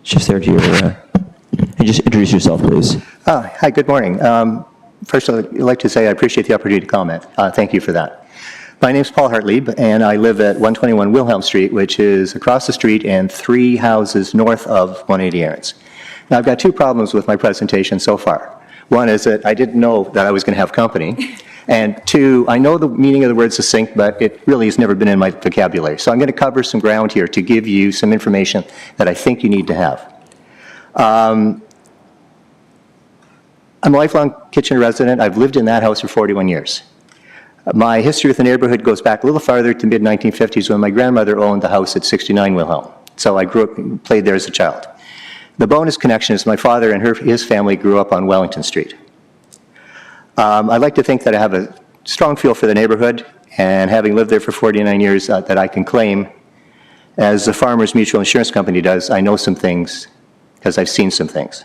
Just there to your, and just introduce yourself, please. Hi, good morning. First, I'd like to say I appreciate the opportunity to comment. Thank you for that. My name is Paul Hartlieb, and I live at 121 Wilhelm Street, which is across the street and 3 houses north of 180 Aaron's. Now, I've got 2 problems with my presentation so far. One is that I didn't know that I was going to have company. And 2, I know the meaning of the word succinct, but it really has never been in my vocabulary. So I'm going to cover some ground here to give you some information that I think you need to have. I'm a lifelong Kitchener resident. I've lived in that house for 41 years. My history with the neighborhood goes back a little farther to mid-1950s when my grandmother owned the house at 69 Wilhelm. So I grew up, played there as a child. The bonus connection is my father and his family grew up on Wellington Street. I'd like to think that I have a strong feel for the neighborhood, and having lived there for 49 years, that I can claim, as the Farmers Mutual Insurance Company does, I know some things because I've seen some things.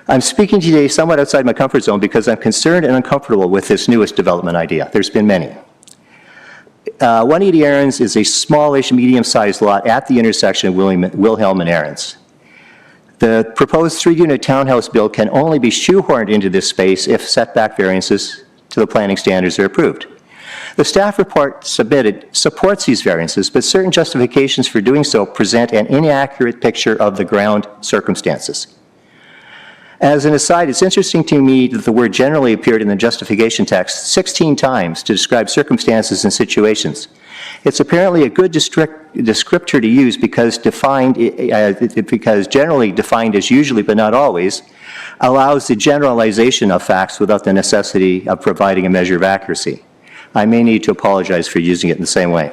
I'm speaking today somewhat outside my comfort zone because I'm concerned and uncomfortable with this newest development idea. There's been many. 180 Aaron's is a smallish, medium-sized lot at the intersection of Wilhelm and Aaron's. The proposed 3-unit townhouse build can only be shoehorned into this space if setback variances to the planning standards are approved. The staff report submitted supports these variances, but certain justifications for doing so present an inaccurate picture of the ground circumstances. As an aside, it's interesting to me that the word generally appeared in the justification text 16 times to describe circumstances and situations. It's apparently a good descriptor to use because generally defined as usually but not always allows the generalization of facts without the necessity of providing a measure of accuracy. I may need to apologize for using it in the same way.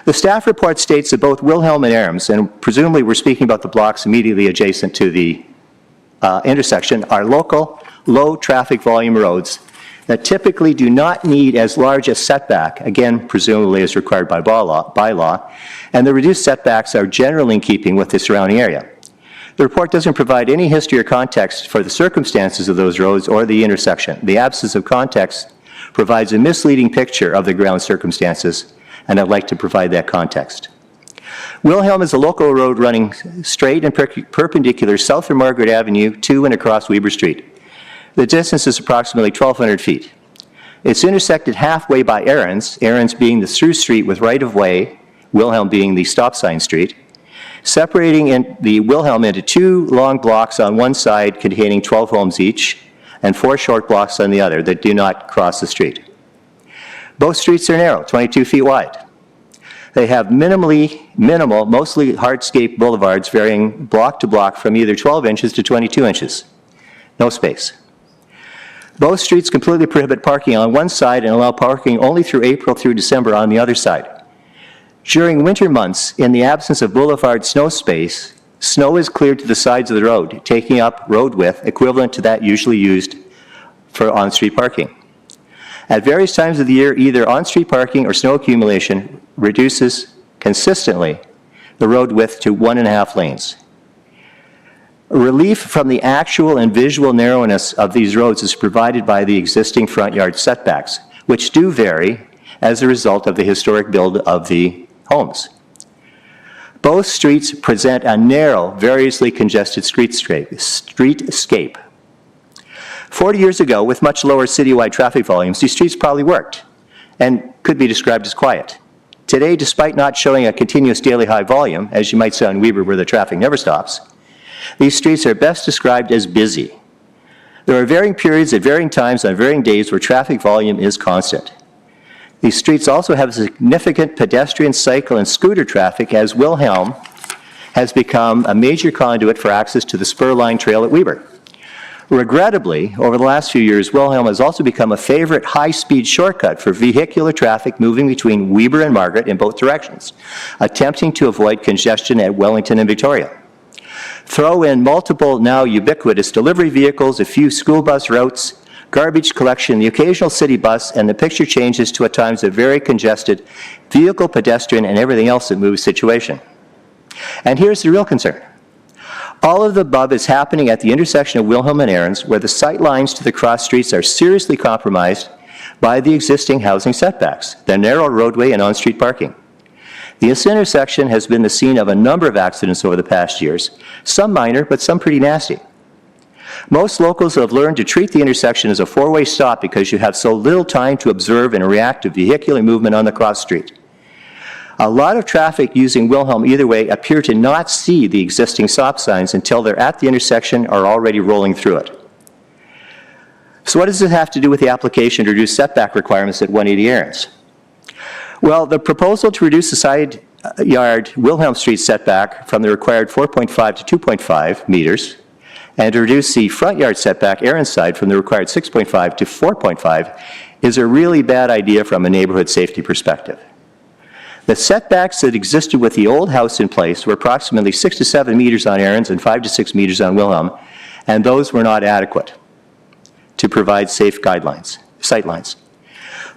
The staff report states that both Wilhelm and Aaron's, and presumably we're speaking about the blocks immediately adjacent to the intersection, are local, low traffic volume roads that typically do not need as large a setback, again, presumably as required by law, and the reduced setbacks are generally in keeping with the surrounding area. The report doesn't provide any history or context for the circumstances of those roads or the intersection. The absence of context provides a misleading picture of the ground circumstances, and I'd like to provide that context. Wilhelm is a local road running straight and perpendicular south from Margaret Avenue to and across Weber Street. The distance is approximately 1,200 feet. It's intersected halfway by Aaron's being the through street with right-of-way Wilhelm being the stop sign street, separating the Wilhelm into 2 long blocks on one side containing 12 homes each, and 4 short blocks on the other that do not cross the street. Both streets are narrow, 22 feet wide. They have minimal, mostly hardscape boulevards varying block to block from either 12 inches to 22 inches. No space. Both streets completely prohibit parking on one side and allow parking only through April through December on the other side. During winter months, in the absence of boulevard snow space, snow is cleared to the sides of the road, taking up road width equivalent to that usually used for on-street parking. At various times of the year, either on-street parking or snow accumulation reduces consistently the road width to 1.5 lanes. Relief from the actual and visual narrowness of these roads is provided by the existing front yard setbacks, which do vary as a result of the historic build of the homes. Both streets present a narrow, variously congested streetscape. 40 years ago, with much lower citywide traffic volumes, these streets probably worked and could be described as quiet. Today, despite not showing a continuous daily high volume, as you might see on Weber where the traffic never stops, these streets are best described as busy. There are varying periods at varying times on varying days where traffic volume is constant. These streets also have significant pedestrian, cycle, and scooter traffic as Wilhelm has become a major conduit for access to the spur line trail at Weber. Regrettably, over the last few years, Wilhelm has also become a favorite high-speed shortcut for vehicular traffic moving between Weber and Margaret in both directions, attempting to avoid congestion at Wellington and Victoria. Throw in multiple, now ubiquitous delivery vehicles, a few school bus routes, garbage collection, the occasional city bus, and the picture changes to at times a very congested vehicle, pedestrian, and everything else that moves situation. And here's the real concern. All of the above is happening at the intersection of Wilhelm and Ahrens, where the sight lines to the cross streets are seriously compromised by the existing housing setbacks, the narrow roadway and on-street parking. This intersection has been the scene of a number of accidents over the past years, some minor, but some pretty nasty. Most locals have learned to treat the intersection as a four-way stop because you have so little time to observe and react to vehicular movement on the cross street. A lot of traffic using Wilhelm either way appear to not see the existing stop signs until they're at the intersection or already rolling through it. So what does this have to do with the application to reduce setback requirements at 180 Ahrens? Well, the proposal to reduce the side yard Wilhelm Street setback from the required 4.5 to 2.5 meters and to reduce the front yard setback Ahrens side from the required 6.5 to 4.5 is a really bad idea from a neighborhood safety perspective. The setbacks that existed with the old house in place were approximately 6 to 7 meters on Ahrens and 5 to 6 meters on Wilhelm, and those were not adequate to provide safe sightlines.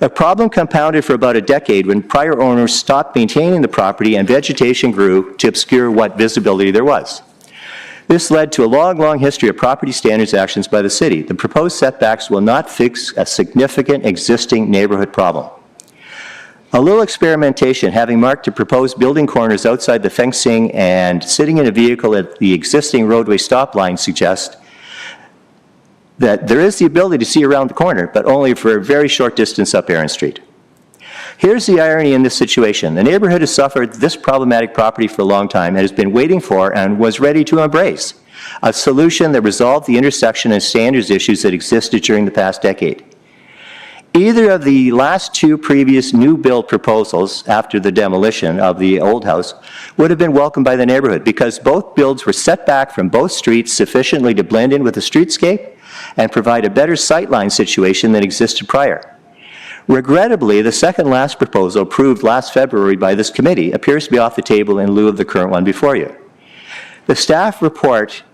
The problem compounded for about a decade when prior owners stopped maintaining the property and vegetation grew to obscure what visibility there was. This led to a long history of property standards actions by the city. The proposed setbacks will not fix a significant existing neighborhood problem. A little experimentation, having marked the proposed building corners outside the fencing and sitting in a vehicle at the existing roadway stop line, suggests that there is the ability to see around the corner, but only for a very short distance up Ahrens Street. Here's the irony in this situation. The neighborhood has suffered this problematic property for a long time and has been waiting for and was ready to embrace a solution that resolved the intersection and standards issues that existed during the past decade. Either of the last two previous new build proposals after the demolition of the old house would have been welcomed by the neighborhood because both builds were set back from both streets sufficiently to blend in with the streetscape and provide a better sightline situation than existed prior. Regrettably, the second last proposal approved last February by this committee appears to be off the table in lieu of the current one before you. The staff report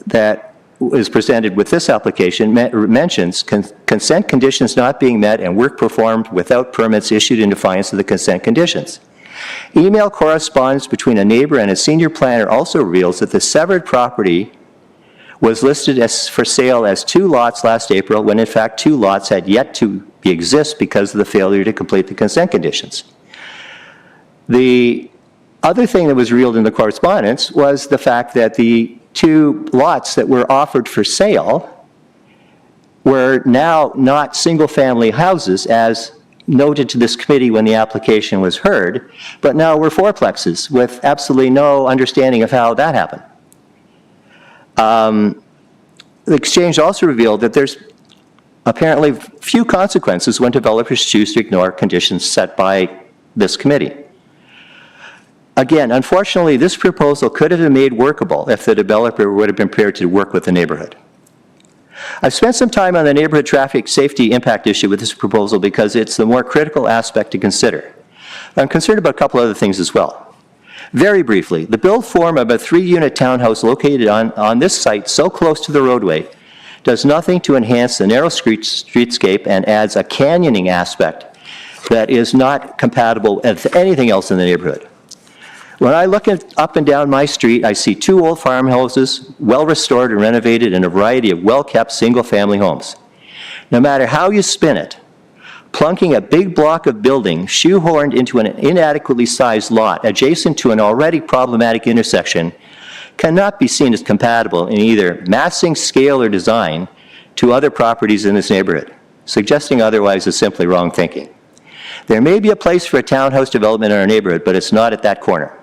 that is presented with this application mentions consent conditions not being met and work performed without permits issued in defiance of the consent conditions. Email correspondence between a neighbor and a senior planner also reveals that the severed property was listed as for sale as 2 lots last April, when in fact 2 lots had yet to exist because of the failure to complete the consent conditions. The other thing that was revealed in the correspondence was the fact that the 2 lots that were offered for sale were now not single-family houses as noted to this committee when the application was heard, but now we're fourplexes with absolutely no understanding of how that happened. The exchange also revealed that there's apparently few consequences when developers choose to ignore conditions set by this committee. Again, unfortunately, this proposal could have been made workable if the developer would have been prepared to work with the neighborhood. I've spent some time on the neighborhood traffic safety impact issue with this proposal because it's the more critical aspect to consider. I'm concerned about a couple other things as well. Very briefly, the build form of a 3-unit townhouse located on this site so close to the roadway does nothing to enhance the narrow streetscape and adds a canyoning aspect that is not compatible with anything else in the neighborhood. When I look up and down my street, I see 2 old farmhouses, well restored and renovated, and a variety of well-kept single-family homes. No matter how you spin it, plunking a big block of building shoehorned into an inadequately sized lot adjacent to an already problematic intersection cannot be seen as compatible in either massing, scale, or design to other properties in this neighborhood. Suggesting otherwise is simply wrong thinking. There may be a place for a townhouse development in our neighborhood, but it's not at that corner.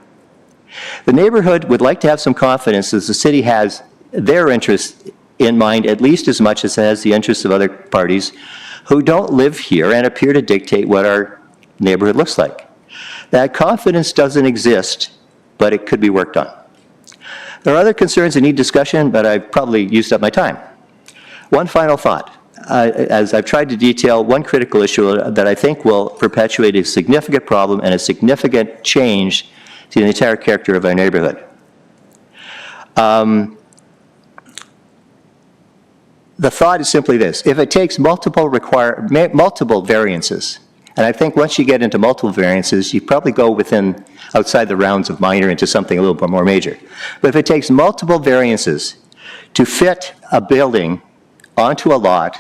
The neighborhood would like to have some confidence that the city has their interests in mind at least as much as it has the interests of other parties who don't live here and appear to dictate what our neighborhood looks like. That confidence doesn't exist, but it could be worked on. There are other concerns that need discussion, but I've probably used up my time. One final thought. As I've tried to detail, one critical issue that I think will perpetuate a significant problem and a significant change to the entire character of our neighborhood. The thought is simply this: if it takes multiple variances, and I think once you get into multiple variances, you probably go outside the rounds of minor into something a little bit more major. But if it takes multiple variances to fit a building onto a lot,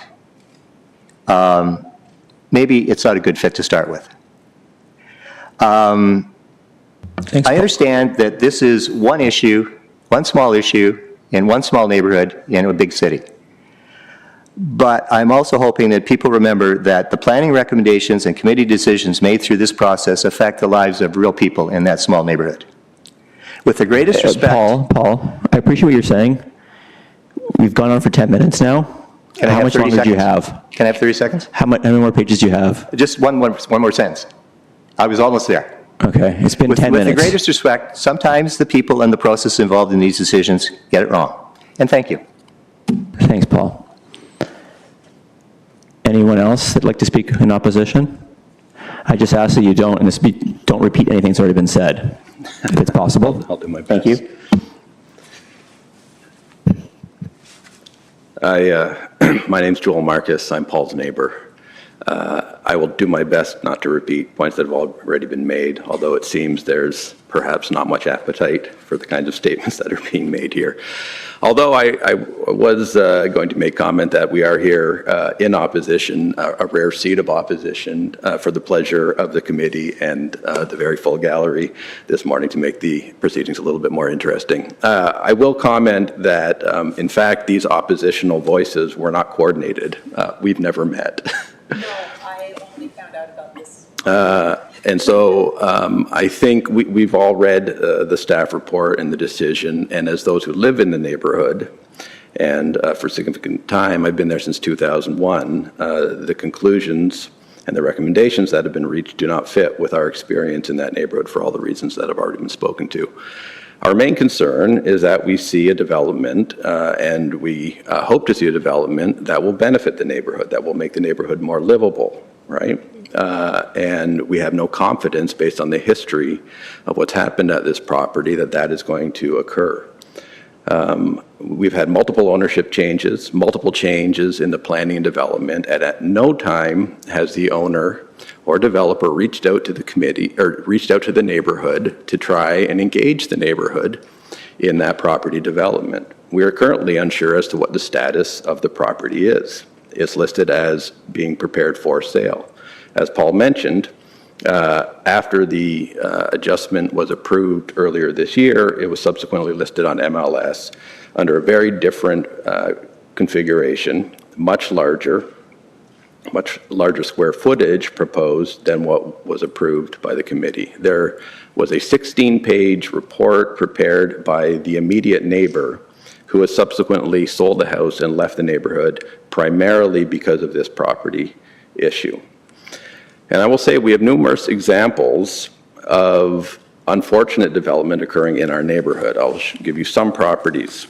maybe it's not a good fit to start with. I understand that this is one issue, one small issue, in one small neighborhood in a big city. But I'm also hoping that people remember that the planning recommendations and committee decisions made through this process affect the lives of real people in that small neighborhood. With the greatest respect... Paul, I appreciate what you're saying. We've gone on for 10 minutes now. Can I How have much 30 longer do you seconds? have? Can I have 30 seconds? How many more pages do you have? Just one more sentence. I was almost there. Okay, it's been 10 With minutes. the greatest respect, sometimes the people and the process involved in these decisions get it wrong. And thank you. Thanks, Paul. Anyone else that'd like to speak in opposition? I just ask that you don't repeat anything that's already been said, if it's possible. I'll do my best. Thank you. My name's Joel Marcus. I'm Paul's neighbor. I will do my best not to repeat points that have already been made, although it seems there's perhaps not much appetite for the kinds of statements that are being made here. Although I was going to make comment that we are here in opposition, a rare seat of opposition, for the pleasure of the committee and the very full gallery this morning to make the proceedings a little bit more interesting. I will comment that, in fact, these oppositional voices were not coordinated. We've never met. No, I only found out about this. And so I think we've all read the staff report and the decision, and as those who live in the neighborhood, and for significant time, I've been there since 2001, the conclusions and the recommendations that have been reached do not fit with our experience in that neighborhood for all the reasons that have already been spoken to. Our main concern is that we see a development, and we hope to see a development that will benefit the neighborhood, that will make the neighborhood more livable, right? And we have no confidence based on the history of what's happened at this property that that is going to occur. We've had multiple ownership changes, multiple changes in the planning and development, and at no time has the owner or developer reached out to the committee or reached out to the neighborhood to try and engage the neighborhood in that property development. We are currently unsure as to what the status of the property is. It's listed as being prepared for sale. As Paul mentioned, after the adjustment was approved earlier this year, it was subsequently listed on MLS under a very different configuration, much larger, much larger square footage proposed than what was approved by the committee. There was a 16-page report prepared by the immediate neighbor who has subsequently sold the house and left the neighborhood primarily because of this property issue. And I will say we have numerous examples of unfortunate development occurring in our neighborhood. I'll give you some properties.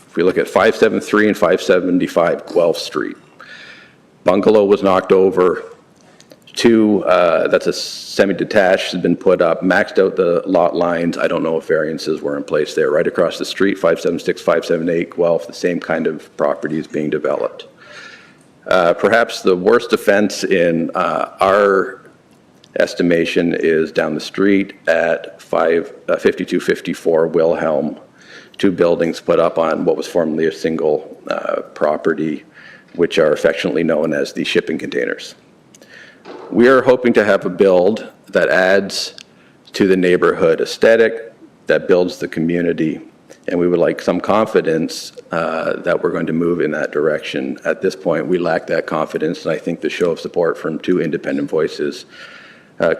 If we look at 573 and 575 Guelph Street, bungalow was knocked over. That's a semi-detached, has been put up, maxed out the lot lines. I don't know if variances were in place there. Right across the street, 576, 578 Guelph, the same kind of property is being developed. Perhaps the worst offense in our estimation is down the street at 5254 Wilhelm. 2 buildings put up on what was formerly a single property, which are affectionately known as the shipping containers. We are hoping to have a build that adds to the neighborhood aesthetic, that builds the community, and we would like some confidence that we're going to move in that direction. At this point, we lack that confidence, and I think the show of support from 2 independent voices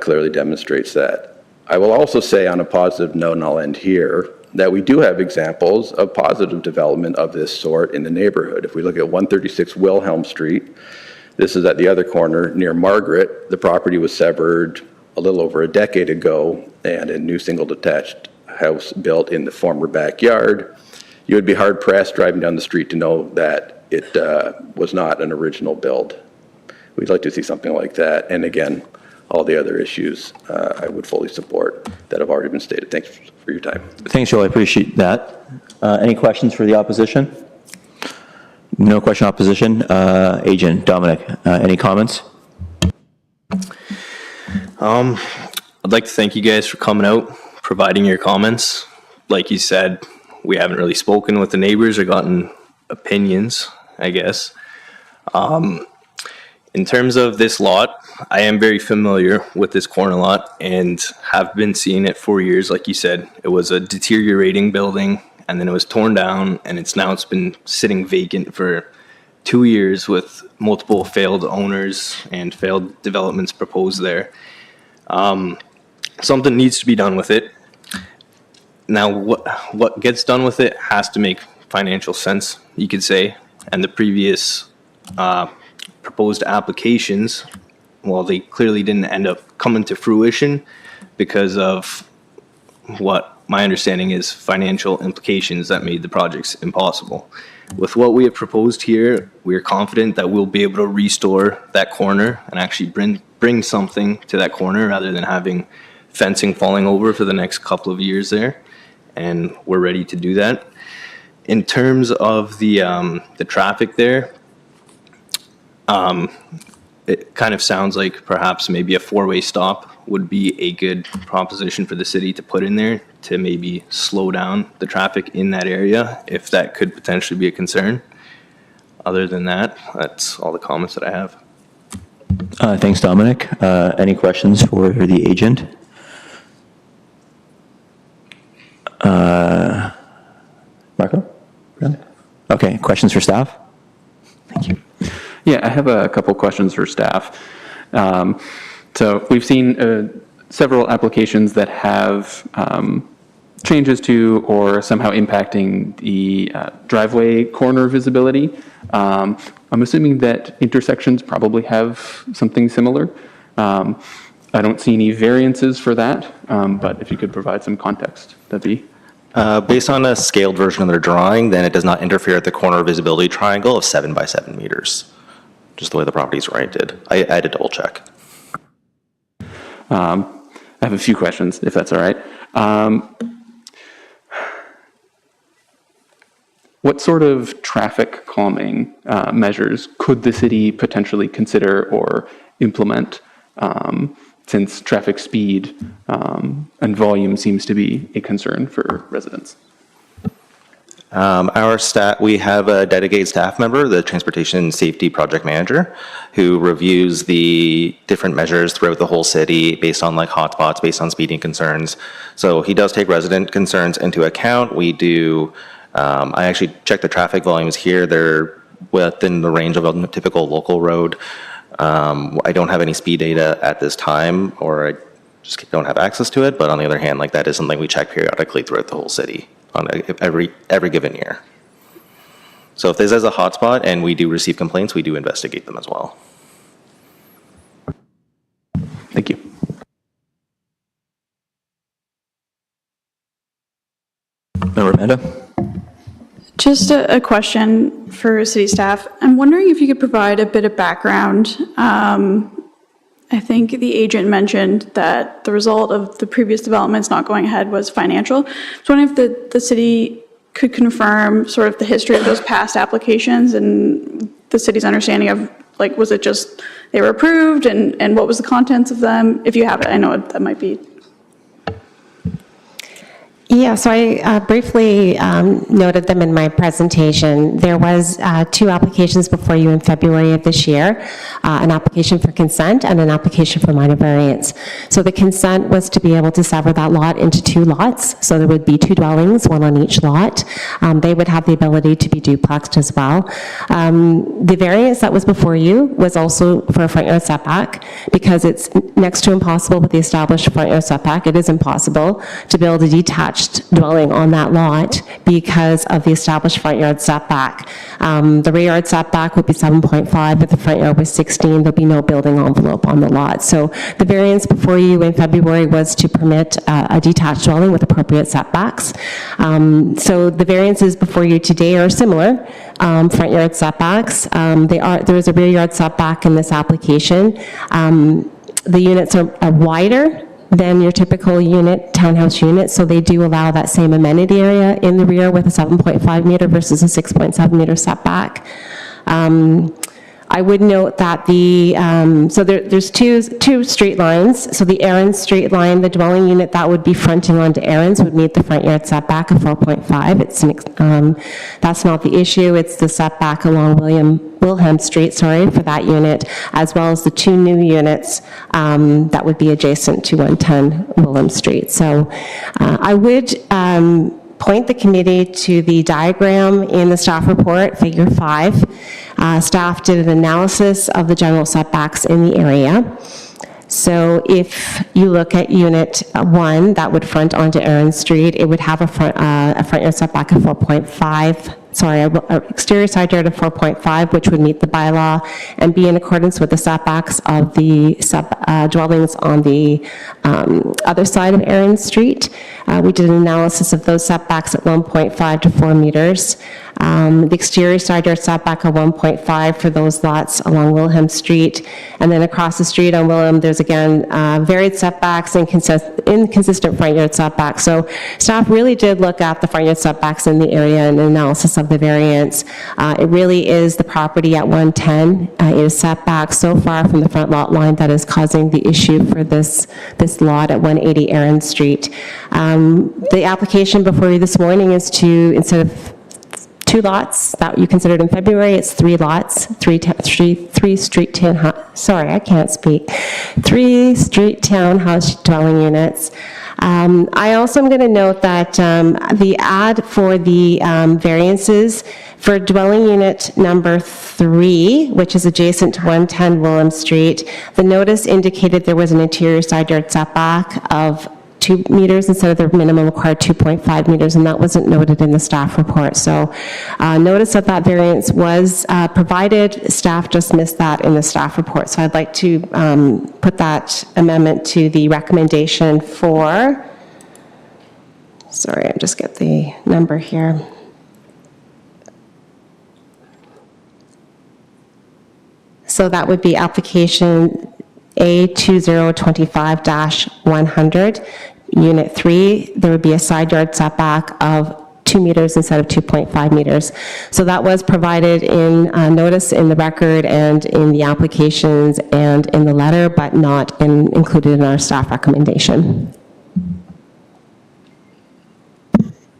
clearly demonstrates that. I will also say on a positive note, and I'll end here, that we do have examples of positive development of this sort in the neighborhood. If we look at 136 Wilhelm Street, this is at the other corner near Margaret. The property was severed a little over a decade ago, and a new single detached house built in the former backyard. You would be hard pressed driving down the street to know that it was not an original build. We'd like to see something like that. And again, all the other issues I would fully support that have already been stated. Thanks for your time. Thanks, Joel. I appreciate that. Any questions for the opposition? No question opposition. Agent Dominic, any comments? I'd like to thank you guys for coming out, providing your comments. Like you said, we haven't really spoken with the neighbors or gotten opinions, I guess. In terms of this lot, I am very familiar with this corner lot and have been seeing it for years. Like you said, it was a deteriorating building, and then it was torn down, and it's been sitting vacant for 2 years with multiple failed owners and failed developments proposed there. Something needs to be done with it. Now, what gets done with it has to make financial sense, you could say, and the previous proposed applications, well, they clearly didn't end up coming to fruition because of what my understanding is financial implications that made the projects impossible. With what we have proposed here, we are confident that we'll be able to restore that corner and actually bring something to that corner rather than having fencing falling over for the next couple of years there. And we're ready to do that. In terms of the traffic there, it kind of sounds like perhaps maybe a 4-way stop would be a good proposition for the city to put in there to maybe slow down the traffic in that area, if that could potentially be a concern. Other than that, that's all the comments that I have. Thanks, Dominic. Any questions for the agent? Marco? Okay, questions for staff? Thank you. Yeah, I have a couple questions for staff. So we've seen several applications that have changes to or somehow impacting the driveway corner visibility. I'm assuming that intersections probably have something similar. I don't see any variances for that, but if you could provide some context, that'd be... Based on a scaled version of their drawing, then it does not interfere at the corner visibility triangle of 7 by 7 meters, just the way the property is oriented. I had to double check. I have a few questions, if that's all right. What sort of traffic calming measures could the city potentially consider or implement, since traffic speed and volume seems to be a concern for residents? Our staff, we have a dedicated staff member, the Transportation Safety Project Manager, who reviews the different measures throughout the whole city based on like hotspots, based on speeding concerns. So he does take resident concerns into account. We do, I actually checked the traffic volumes here. They're within the range of a typical local road. I don't have any speed data at this time, or I just don't have access to it, but on the other hand, like that is something we check periodically throughout the whole city on every given year. So if this is a hotspot and we do receive complaints, we do investigate them as well. Thank you. Member Amanda? Just a question for city staff. I'm wondering if you could provide a bit of background. I think the agent mentioned that the result of the previous developments not going ahead was financial. I was wondering if the city could confirm sort of the history of those past applications and the city's understanding of, like, was it just they were approved and what was the contents of them? If you have it, I know that might be. Yeah, so I briefly noted them in my presentation. There was 2 applications before you in February of this year, an application for consent and an application for minor variance. So the consent was to be able to sever that lot into 2 lots. So there would be 2 dwellings, 1 on each lot. They would have the ability to be duplexed as well. The variance that was before you was also for a front yard setback, because it's next to impossible with the established front yard setback. It is impossible to build a detached dwelling on that lot because of the established front yard setback. The rear yard setback would be 7.5, but the front yard was 16. There'll be no building envelope on the lot. So the variance before you in February was to permit a detached dwelling with appropriate setbacks. So the variances before you today are similar. Front yard setbacks. There is a rear yard setback in this application. The units are wider than your typical unit, townhouse unit, so they do allow that same amenity area in the rear with a 7.5 meter versus a 6.7 meter setback. I would note that so there's two street lines. So the Aaron's street line, the dwelling unit that would be fronting onto Aaron's would meet the front yard setback of 4.5. That's not the issue. It's the setback along Wilhelm Street, for that unit, as well as the 2 new units that would be adjacent to 110 Wilhelm Street. So I would point the committee to the diagram in the staff report, figure 5. Staff did an analysis of the general setbacks in the area. So if you look at unit 1 that would front onto Aaron Street, it would have a front yard setback of 4.5. Exterior side yard of 4.5, which would meet the bylaw and be in accordance with the setbacks of the dwellings on the other side of Aaron Street. We did an analysis of those setbacks at 1.5 to 4 meters. The exterior side yard setback of 1.5 for those lots along Wilhelm Street. And then across the street on Wilhelm, there's again varied setbacks and inconsistent front yard setbacks. So staff really did look at the front yard setbacks in the area and analysis of the variance. It really is the property at 110. It is setback so far from the front lot line that is causing the issue for this lot at 180 Aaron Street. The application before you this morning is to, instead of 2 lots that you considered in February, it's 3 lots, 3 street townhouse dwelling units. I also am going to note that the ad for the variances for dwelling unit number 3, which is adjacent to 110 Wilhelm Street, the notice indicated there was an interior side yard setback of 2 meters instead of the minimum required 2.5 meters, and that wasn't noted in the staff report. So notice that variance was provided. Staff just missed that in the staff report. So I'd like to put that amendment to the recommendation for, sorry, I just get the number here. So that would be application A2025-100, Unit 3. There would be a side yard setback of 2 meters instead of 2.5 meters. So that was provided in notice in the record and in the applications and in the letter, but not included in our staff recommendation.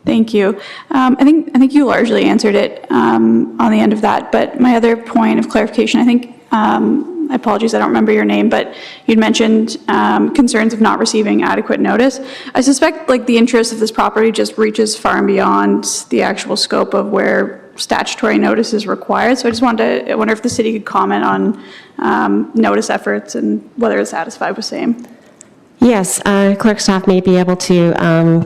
Thank you. I think you largely answered it on the end of that, but my other point of clarification, I think, apologies, I don't remember your name, but you'd mentioned concerns of not receiving adequate notice. I suspect the interest of this property just reaches far and beyond the actual scope of where statutory notice is required. So I just wanted to, I wonder if the city could comment on notice efforts and whether it's satisfied with same. Yes, clerk staff may be able to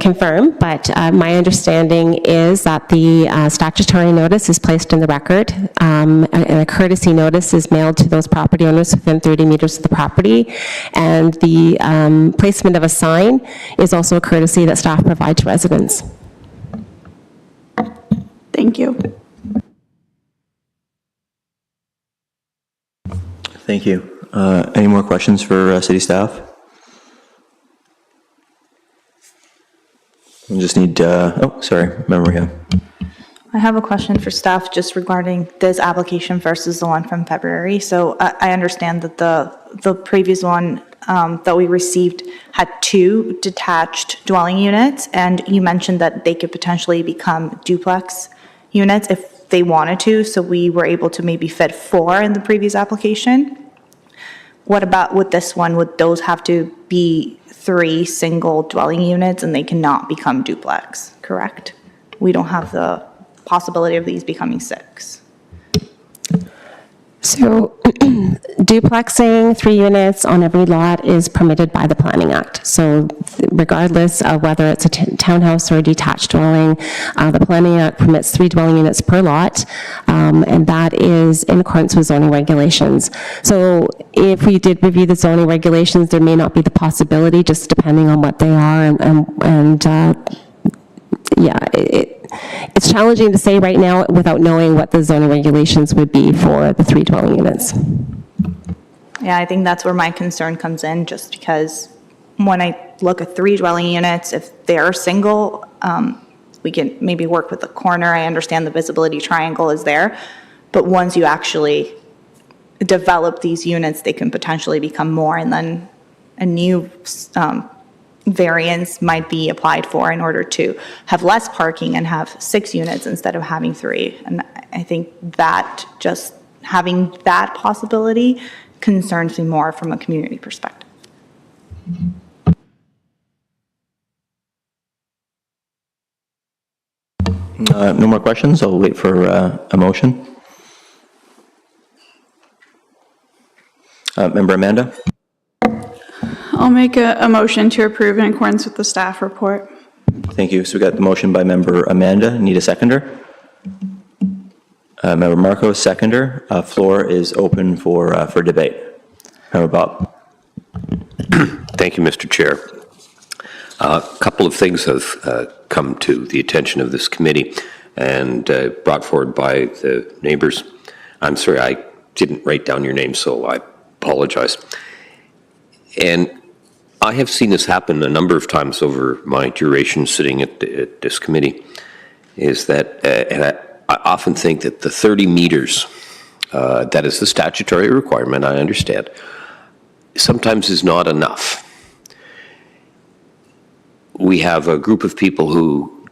confirm, but my understanding is that the statutory notice is placed in the record, and a courtesy notice is mailed to those property owners within 30 meters of the property, and the placement of a sign is also a courtesy that staff provide to residents. Thank you. Thank you. Any more questions for city staff? We just need, oh, sorry, Member Young. I have a question for staff just regarding this application versus the one from February. So I understand that the previous one that we received had 2 detached dwelling units, and you mentioned that they could potentially become duplex units if they wanted to, so we were able to maybe fit 4 in the previous application. What about with this one? Would those have to be 3 single dwelling units and they cannot become duplex, correct? We don't have the possibility of these becoming 6. So duplexing 3 units on every lot is permitted by the Planning Act. So regardless of whether it's a townhouse or a detached dwelling, the Planning Act permits 3 dwelling units per lot, and that is in accordance with zoning regulations. So if we did review the zoning regulations, there may not be the possibility, just depending on what they are, yeah, it's challenging to say right now without knowing what the zoning regulations would be for the 3 dwelling units. Yeah, I think that's where my concern comes in, just because when I look at 3 dwelling units, if they're single, we can maybe work with the corner. I understand the visibility triangle is there, but once you actually develop these units, they can potentially become more, and then a new variance might be applied for in order to have less parking and have 6 units instead of having 3. And I think that just having that possibility concerns me more from a community perspective. No more questions? I'll wait for a motion. Member Amanda? I'll make a motion to approve in accordance with the staff report. Thank you. So we got the motion by Member Amanda. Need a seconder? Member Marco, seconder. Floor is open for debate. Member Bob. Thank you, Mr. Chair. A couple of things have come to the attention of this committee and brought forward by the neighbors. I'm sorry, I didn't write down your name, so I apologize. And I have seen this happen a number of times over my duration sitting at this committee, is that, and I often think that the 30 meters, that is the statutory requirement, I understand, sometimes is not enough. We have a group of people who,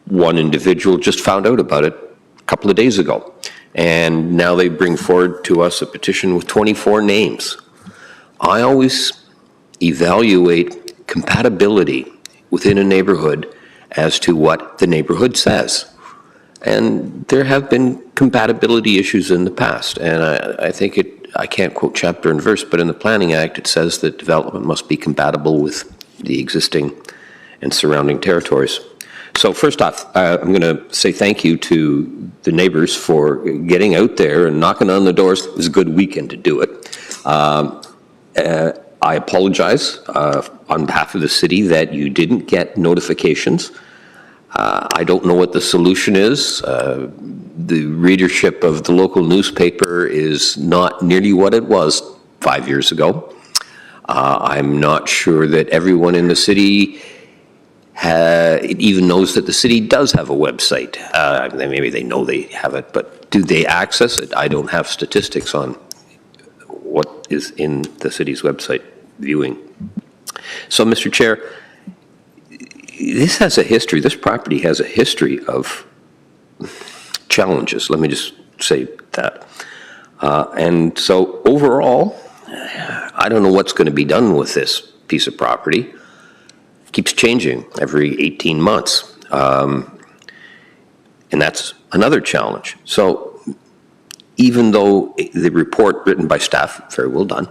one individual just found out about it a couple of days ago, and now they bring forward to us a petition with 24 names. I always evaluate compatibility within a neighborhood as to what the neighborhood says. And there have been compatibility issues in the past, and I think I can't quote chapter and verse, but in the Planning Act it says that development must be compatible with the existing and surrounding territories. So first off, I'm going to say thank you to the neighbors for getting out there and knocking on the doors. It was a good weekend to do it. I apologize on behalf of the city that you didn't get notifications. I don't know what the solution is. The readership of the local newspaper is not nearly what it was 5 years ago. I'm not sure that everyone in the city even knows that the city does have a website. Maybe they know they have it, but do they access it? I don't have statistics on what is in the city's website viewing. So, Mr. Chair, this has a history, this property has a history of challenges, let me just say that. And so overall, I don't know what's going to be done with this piece of property. It keeps changing every 18 months. And that's another challenge. So even though the report written by staff, very well done,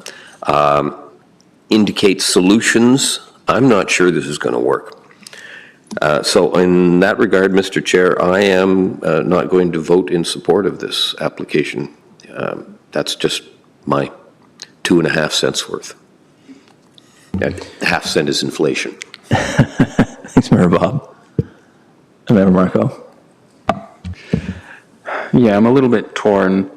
indicates solutions, I'm not sure this is going to work. So in that regard, Mr. Chair, I am not going to vote in support of this application. That's just my 2.5 cents worth. Half cent is inflation. Thanks, Member Bob. Member Marco. Yeah, I'm a little bit torn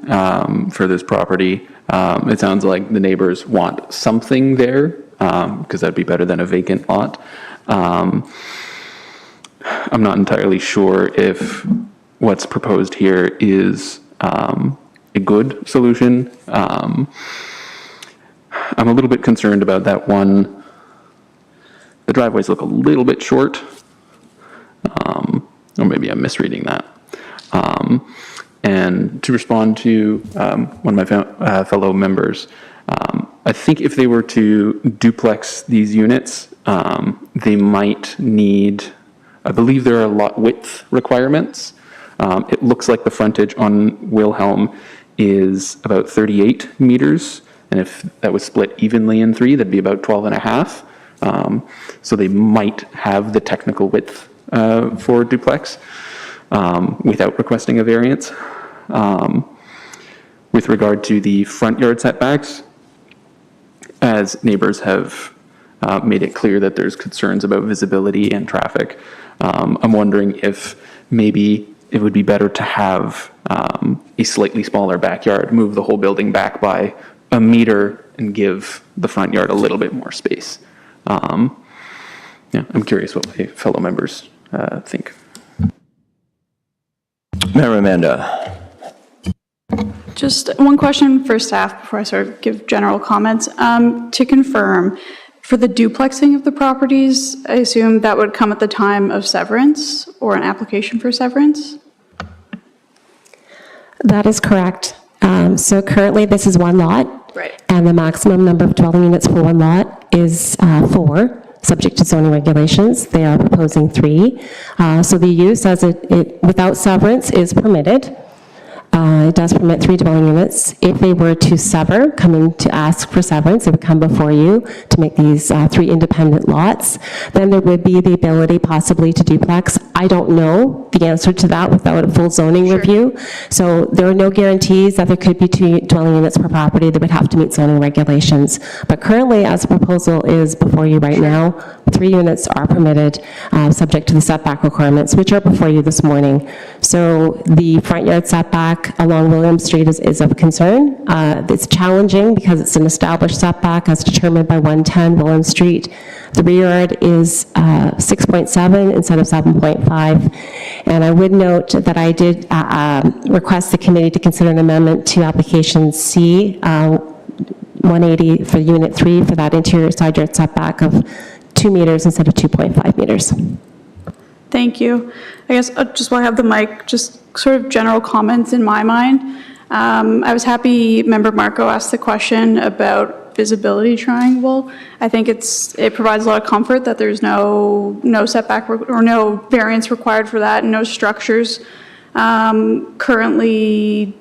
for this property. It sounds like the neighbors want something there, because that'd be better than a vacant lot. I'm not entirely sure if what's proposed here is a good solution. I'm a little bit concerned about that one. The driveways look a little bit short, or maybe I'm misreading that. And to respond to one of my fellow members, I think if they were to duplex these units, they might need, I believe there are lot width requirements. It looks like the frontage on Wilhelm is about 38 meters, and if that was split evenly in 3, that'd be about 12.5. So they might have the technical width for duplex without requesting a variance. With regard to the front yard setbacks, as neighbors have made it clear that there's concerns about visibility and traffic, I'm wondering if maybe it would be better to have a slightly smaller backyard, move the whole building back by a meter and give the front yard a little bit more space. Yeah, I'm curious what my fellow members think. Member Amanda. Just one question for staff before I sort of give general comments. To confirm, for the duplexing of the properties, I assume that would come at the time of severance or an application for severance? That is correct. So currently, this is one lot. Right. And the maximum number of dwelling units for one lot is 4, subject to zoning regulations. They are proposing 3. So the use as it without severance is permitted. It does permit 3 dwelling units. If they were to sever, coming to ask for severance, it would come before you to make these 3 independent lots. Then there would be the ability possibly to duplex. I don't know the answer to that without a full zoning review. So there are no guarantees that there could be 2 dwelling units per property. They would have to meet zoning regulations. But currently, as the proposal is before you right now, 3 units are permitted, subject to the setback requirements, which are before you this morning. So the front yard setback along William Street is of concern. It's challenging because it's an established setback as determined by 110 William Street. The rear yard is 6.7 instead of 7.5. And I would note that I did request the committee to consider an amendment to application C 180 for unit 3 for that interior side yard setback of 2 meters instead of 2.5 meters. Thank you. I guess just while I have the mic, just sort of general comments in my mind. I was happy Member Marco asked the question about visibility triangle. I think it provides a lot of comfort that there's no setback or no variance required for that, and no structures currently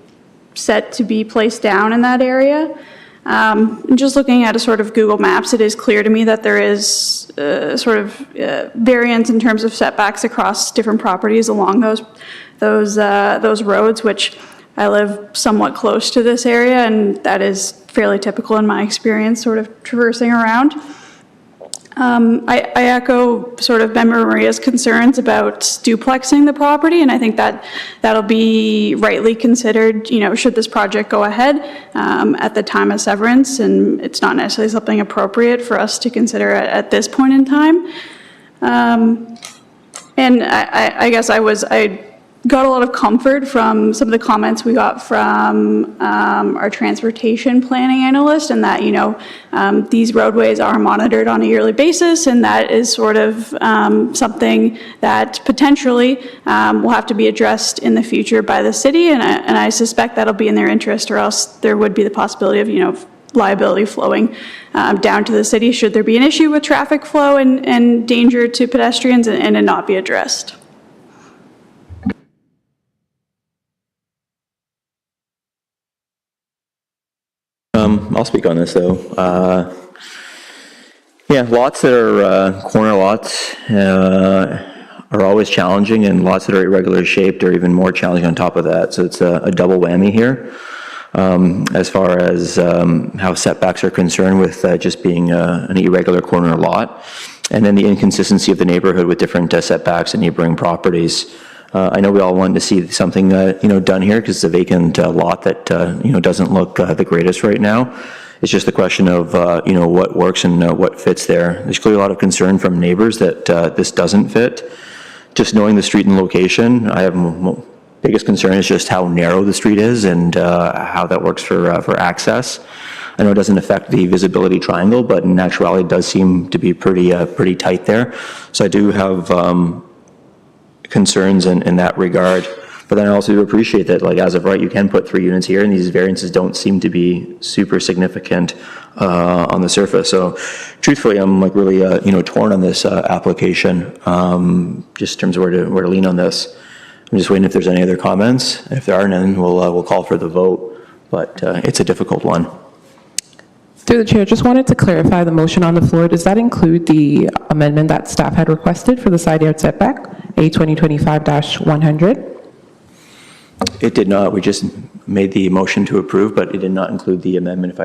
set to be placed down in that area. Just looking at a sort of Google Maps, it is clear to me that there is sort of variance in terms of setbacks across different properties along those roads, which I live somewhat close to this area, and that is fairly typical in my experience, sort of traversing around. I echo sort of Member Maria's concerns about duplexing the property, and I think that that'll be rightly considered, should this project go ahead at the time of severance, and it's not necessarily something appropriate for us to consider at this point in time. And I guess I got a lot of comfort from some of the comments we got from our transportation planning analyst, and that, these roadways are monitored on a yearly basis, and that is sort of something that potentially will have to be addressed in the future by the city, and I suspect that'll be in their interest, or else there would be the possibility of, liability flowing down to the city should there be an issue with traffic flow and danger to pedestrians and it not be addressed. I'll speak on this, though. Yeah, lots that are corner lots are always challenging, and lots that are irregular shaped are even more challenging on top of that. So it's a double whammy here as far as how setbacks are concerned with just being an irregular corner lot, and then the inconsistency of the neighborhood with different setbacks and neighboring properties. I know we all want to see something done here because it's a vacant lot that doesn't look the greatest right now. It's just a question of what works and what fits there. There's clearly a lot of concern from neighbors that this doesn't fit. Just knowing the street and location, I have biggest concern is just how narrow the street is and how that works for access. I know it doesn't affect the visibility triangle, but in actuality, it does seem to be pretty tight there. So I do have concerns in that regard. But then I also do appreciate that, like, as of right, you can put 3 units here, and these variances don't seem to be super significant on the surface. So truthfully, I'm like really, torn on this application, just in terms of where to lean on this. I'm just waiting if there's any other comments. If there are none, we'll call for the vote, but it's a difficult one. Through the chair, just wanted to clarify the motion on the floor. Does that include the amendment that staff had requested for the side yard setback, A 2025-100? It did not. We just made the motion to approve, but it did not include the amendment. If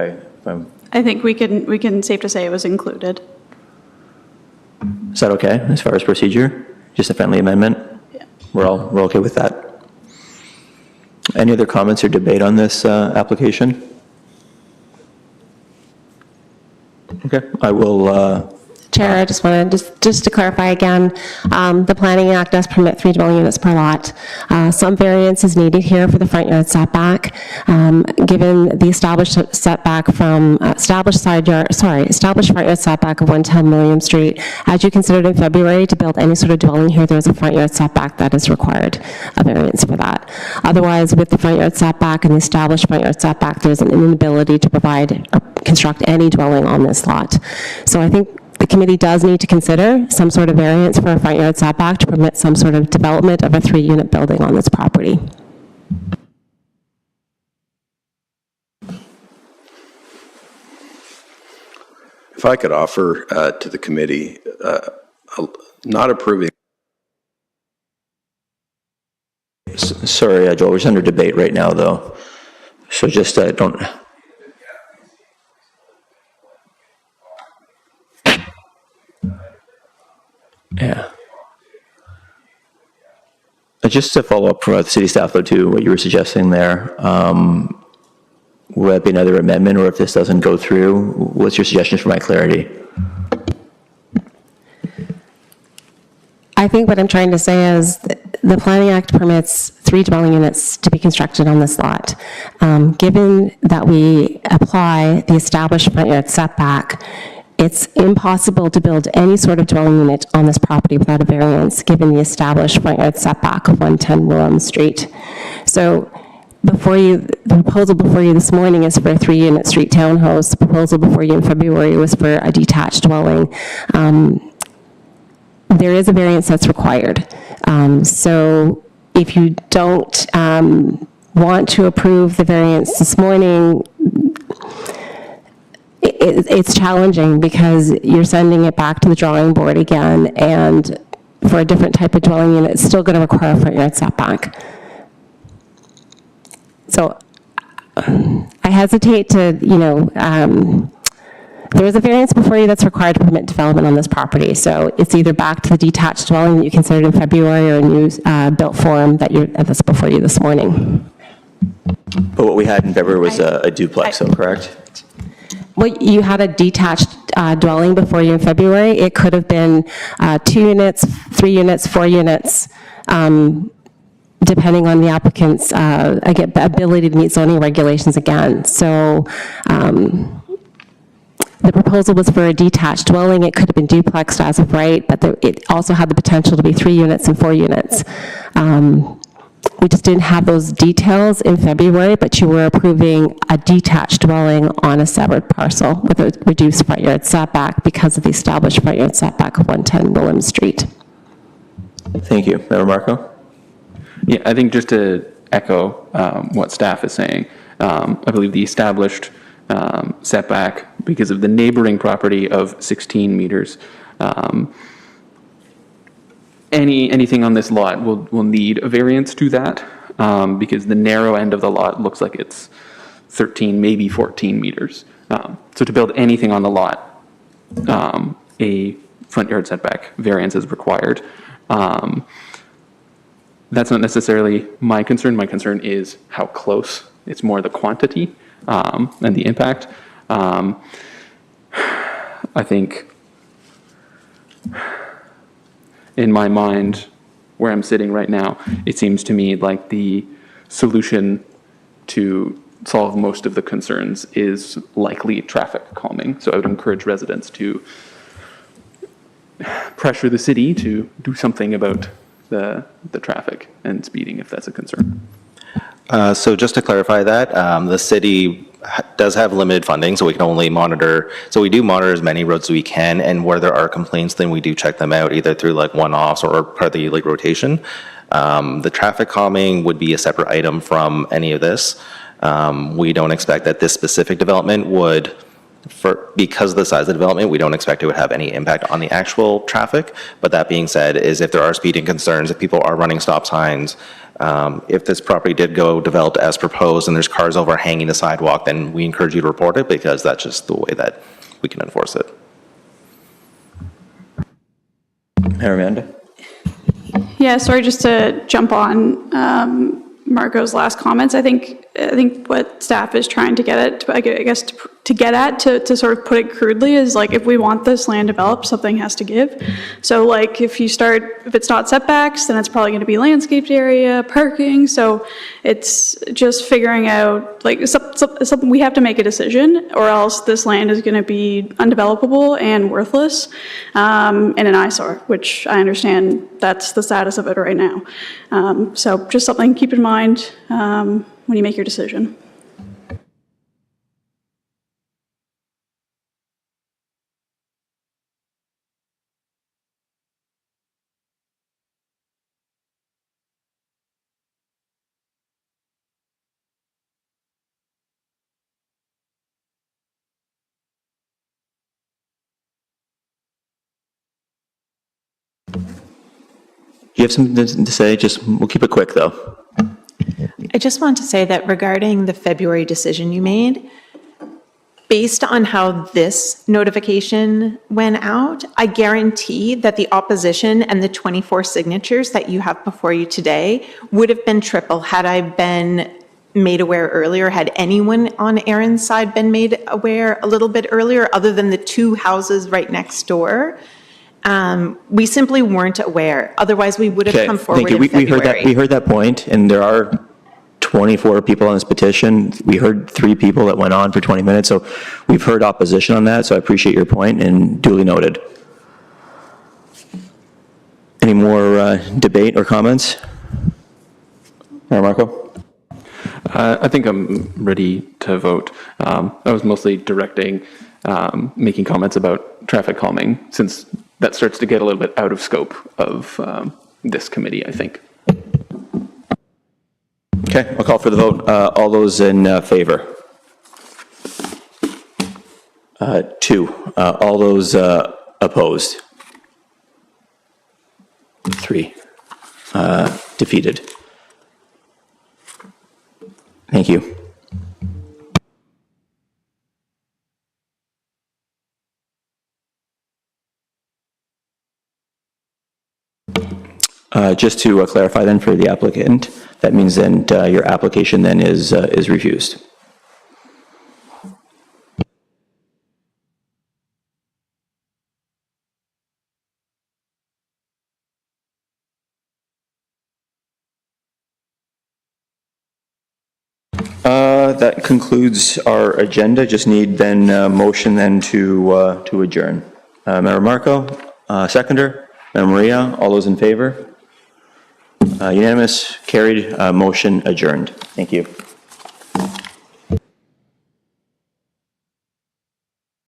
I'm, I think we can safe to say it was included. is that okay as far as procedure? Just a friendly amendment? Yeah. We're okay with that. Any other comments or debate on this application? Okay, I will. Chair, I just want to, just to clarify again, the Planning Act does permit 3 dwelling units per lot. Some variance is needed here for the front yard setback. Given the established setback from, established front yard setback of 110 William Street, as you considered in February, to build any sort of dwelling here, there's a front yard setback that is required, a variance for that. Otherwise, with the front yard setback and the established front yard setback, there's an inability to provide or construct any dwelling on this lot. So I think the committee does need to consider some sort of variance for a front yard setback to permit some sort of development of a 3-unit building on this property. If I could offer to the committee, not approving. Sorry, Joel, we're just under debate right now, though. So just don't. Yeah. Just to follow up from the city staff, though, to what you were suggesting there, will that be another amendment, or if this doesn't go through, what's your suggestion for my clarity? I think what I'm trying to say is the Planning Act permits 3 dwelling units to be constructed on this lot. Given that we apply the established front yard setback, it's impossible to build any sort of dwelling unit on this property without a variance, given the established front yard setback of 110 William Street. So before you, the proposal before you this morning is for a 3-unit street townhouse. The proposal before you in February was for a detached dwelling. There is a variance that's required. So if you don't want to approve the variance this morning, it's challenging because you're sending it back to the drawing board again, and for a different type of dwelling unit, it's still going to require a front yard setback. So I hesitate to, there is a variance before you that's required to permit development on this property. So it's either back to the detached dwelling that you considered in February or a new built form that's before you this morning. But what we had in February was a duplex, so correct? Well, you had a detached dwelling before you in February. It could have been 2 units, 3 units, 4 units, depending on the applicant's ability to meet zoning regulations again. So the proposal was for a detached dwelling. It could have been duplexed as of right, but it also had the potential to be 3 units and 4 units. We just didn't have those details in February, but you were approving a detached dwelling on a separate parcel with a reduced front yard setback because of the established front yard setback of 110 William Street. Thank you. Member Marco? Yeah, I think just to echo what staff is saying, I believe the established setback because of the neighboring property of 16 meters. Anything on this lot will need a variance to that because the narrow end of the lot looks like it's 13, maybe 14 meters. So to build anything on the lot, a front yard setback variance is required. That's not necessarily my concern. My concern is how close. It's more the quantity and the impact. I think in my mind, where I'm sitting right now, it seems to me like the solution to solve most of the concerns is likely traffic calming. So I would encourage residents to pressure the city to do something about the traffic and speeding if that's a concern. So just to clarify that, the city does have limited funding, so we can only monitor, so we do monitor as many roads as we can, and where there are complaints, then we do check them out either through like one-offs or part of the like rotation. The traffic calming would be a separate item from any of this. We don't expect that this specific development would, because of the size of the development, we don't expect it would have any impact on the actual traffic. But that being said, is if there are speeding concerns, if people are running stop signs, if this property did go developed as proposed and there's cars overhanging the sidewalk, then we encourage you to report it because that's just the way that we can enforce it. Amanda? Yeah, sorry, just to jump on Marco's last comments. I think what staff is trying to get at, I guess, to get at, to sort of put it crudely, is like, if we want this land developed, something has to give. So like, if it's not setbacks, then it's probably going to be landscaped area, parking. So it's just figuring out, like, something we have to make a decision, or else this land is going to be undevelopable and worthless, and an eyesore, which I understand that's the status of it right now. So just something to keep in mind when you make your decision. Do you have something to say? We'll keep it quick, though. I just want to say that regarding the February decision you made, based on how this notification went out, I guarantee that the opposition and the 24 signatures that you have before you today would have been triple had I been made aware earlier, had anyone on Aaron's side been made aware a little bit earlier, other than the two houses right next door. We simply weren't aware. Otherwise, we would have come forward in February. We heard that point, and there are 24 people on this petition. We heard 3 people that went on for 20 minutes, so we've heard opposition on that, so I appreciate your point and duly noted. Any more debate or comments? Mayor Marco? I think I'm ready to vote. I was mostly directing, making comments about traffic calming, since that starts to get a little bit out of scope of this committee, I think. Okay, I'll call for the vote. All those in favor? 2. All those opposed? 3. Defeated. Thank you. Just to clarify then for the applicant, that means then your application then is refused. That concludes our agenda. Just need then motion then to adjourn. Mayor Marco, seconder. Mayor Maria, all those in favor? Unanimous, carried, motion adjourned. Thank you.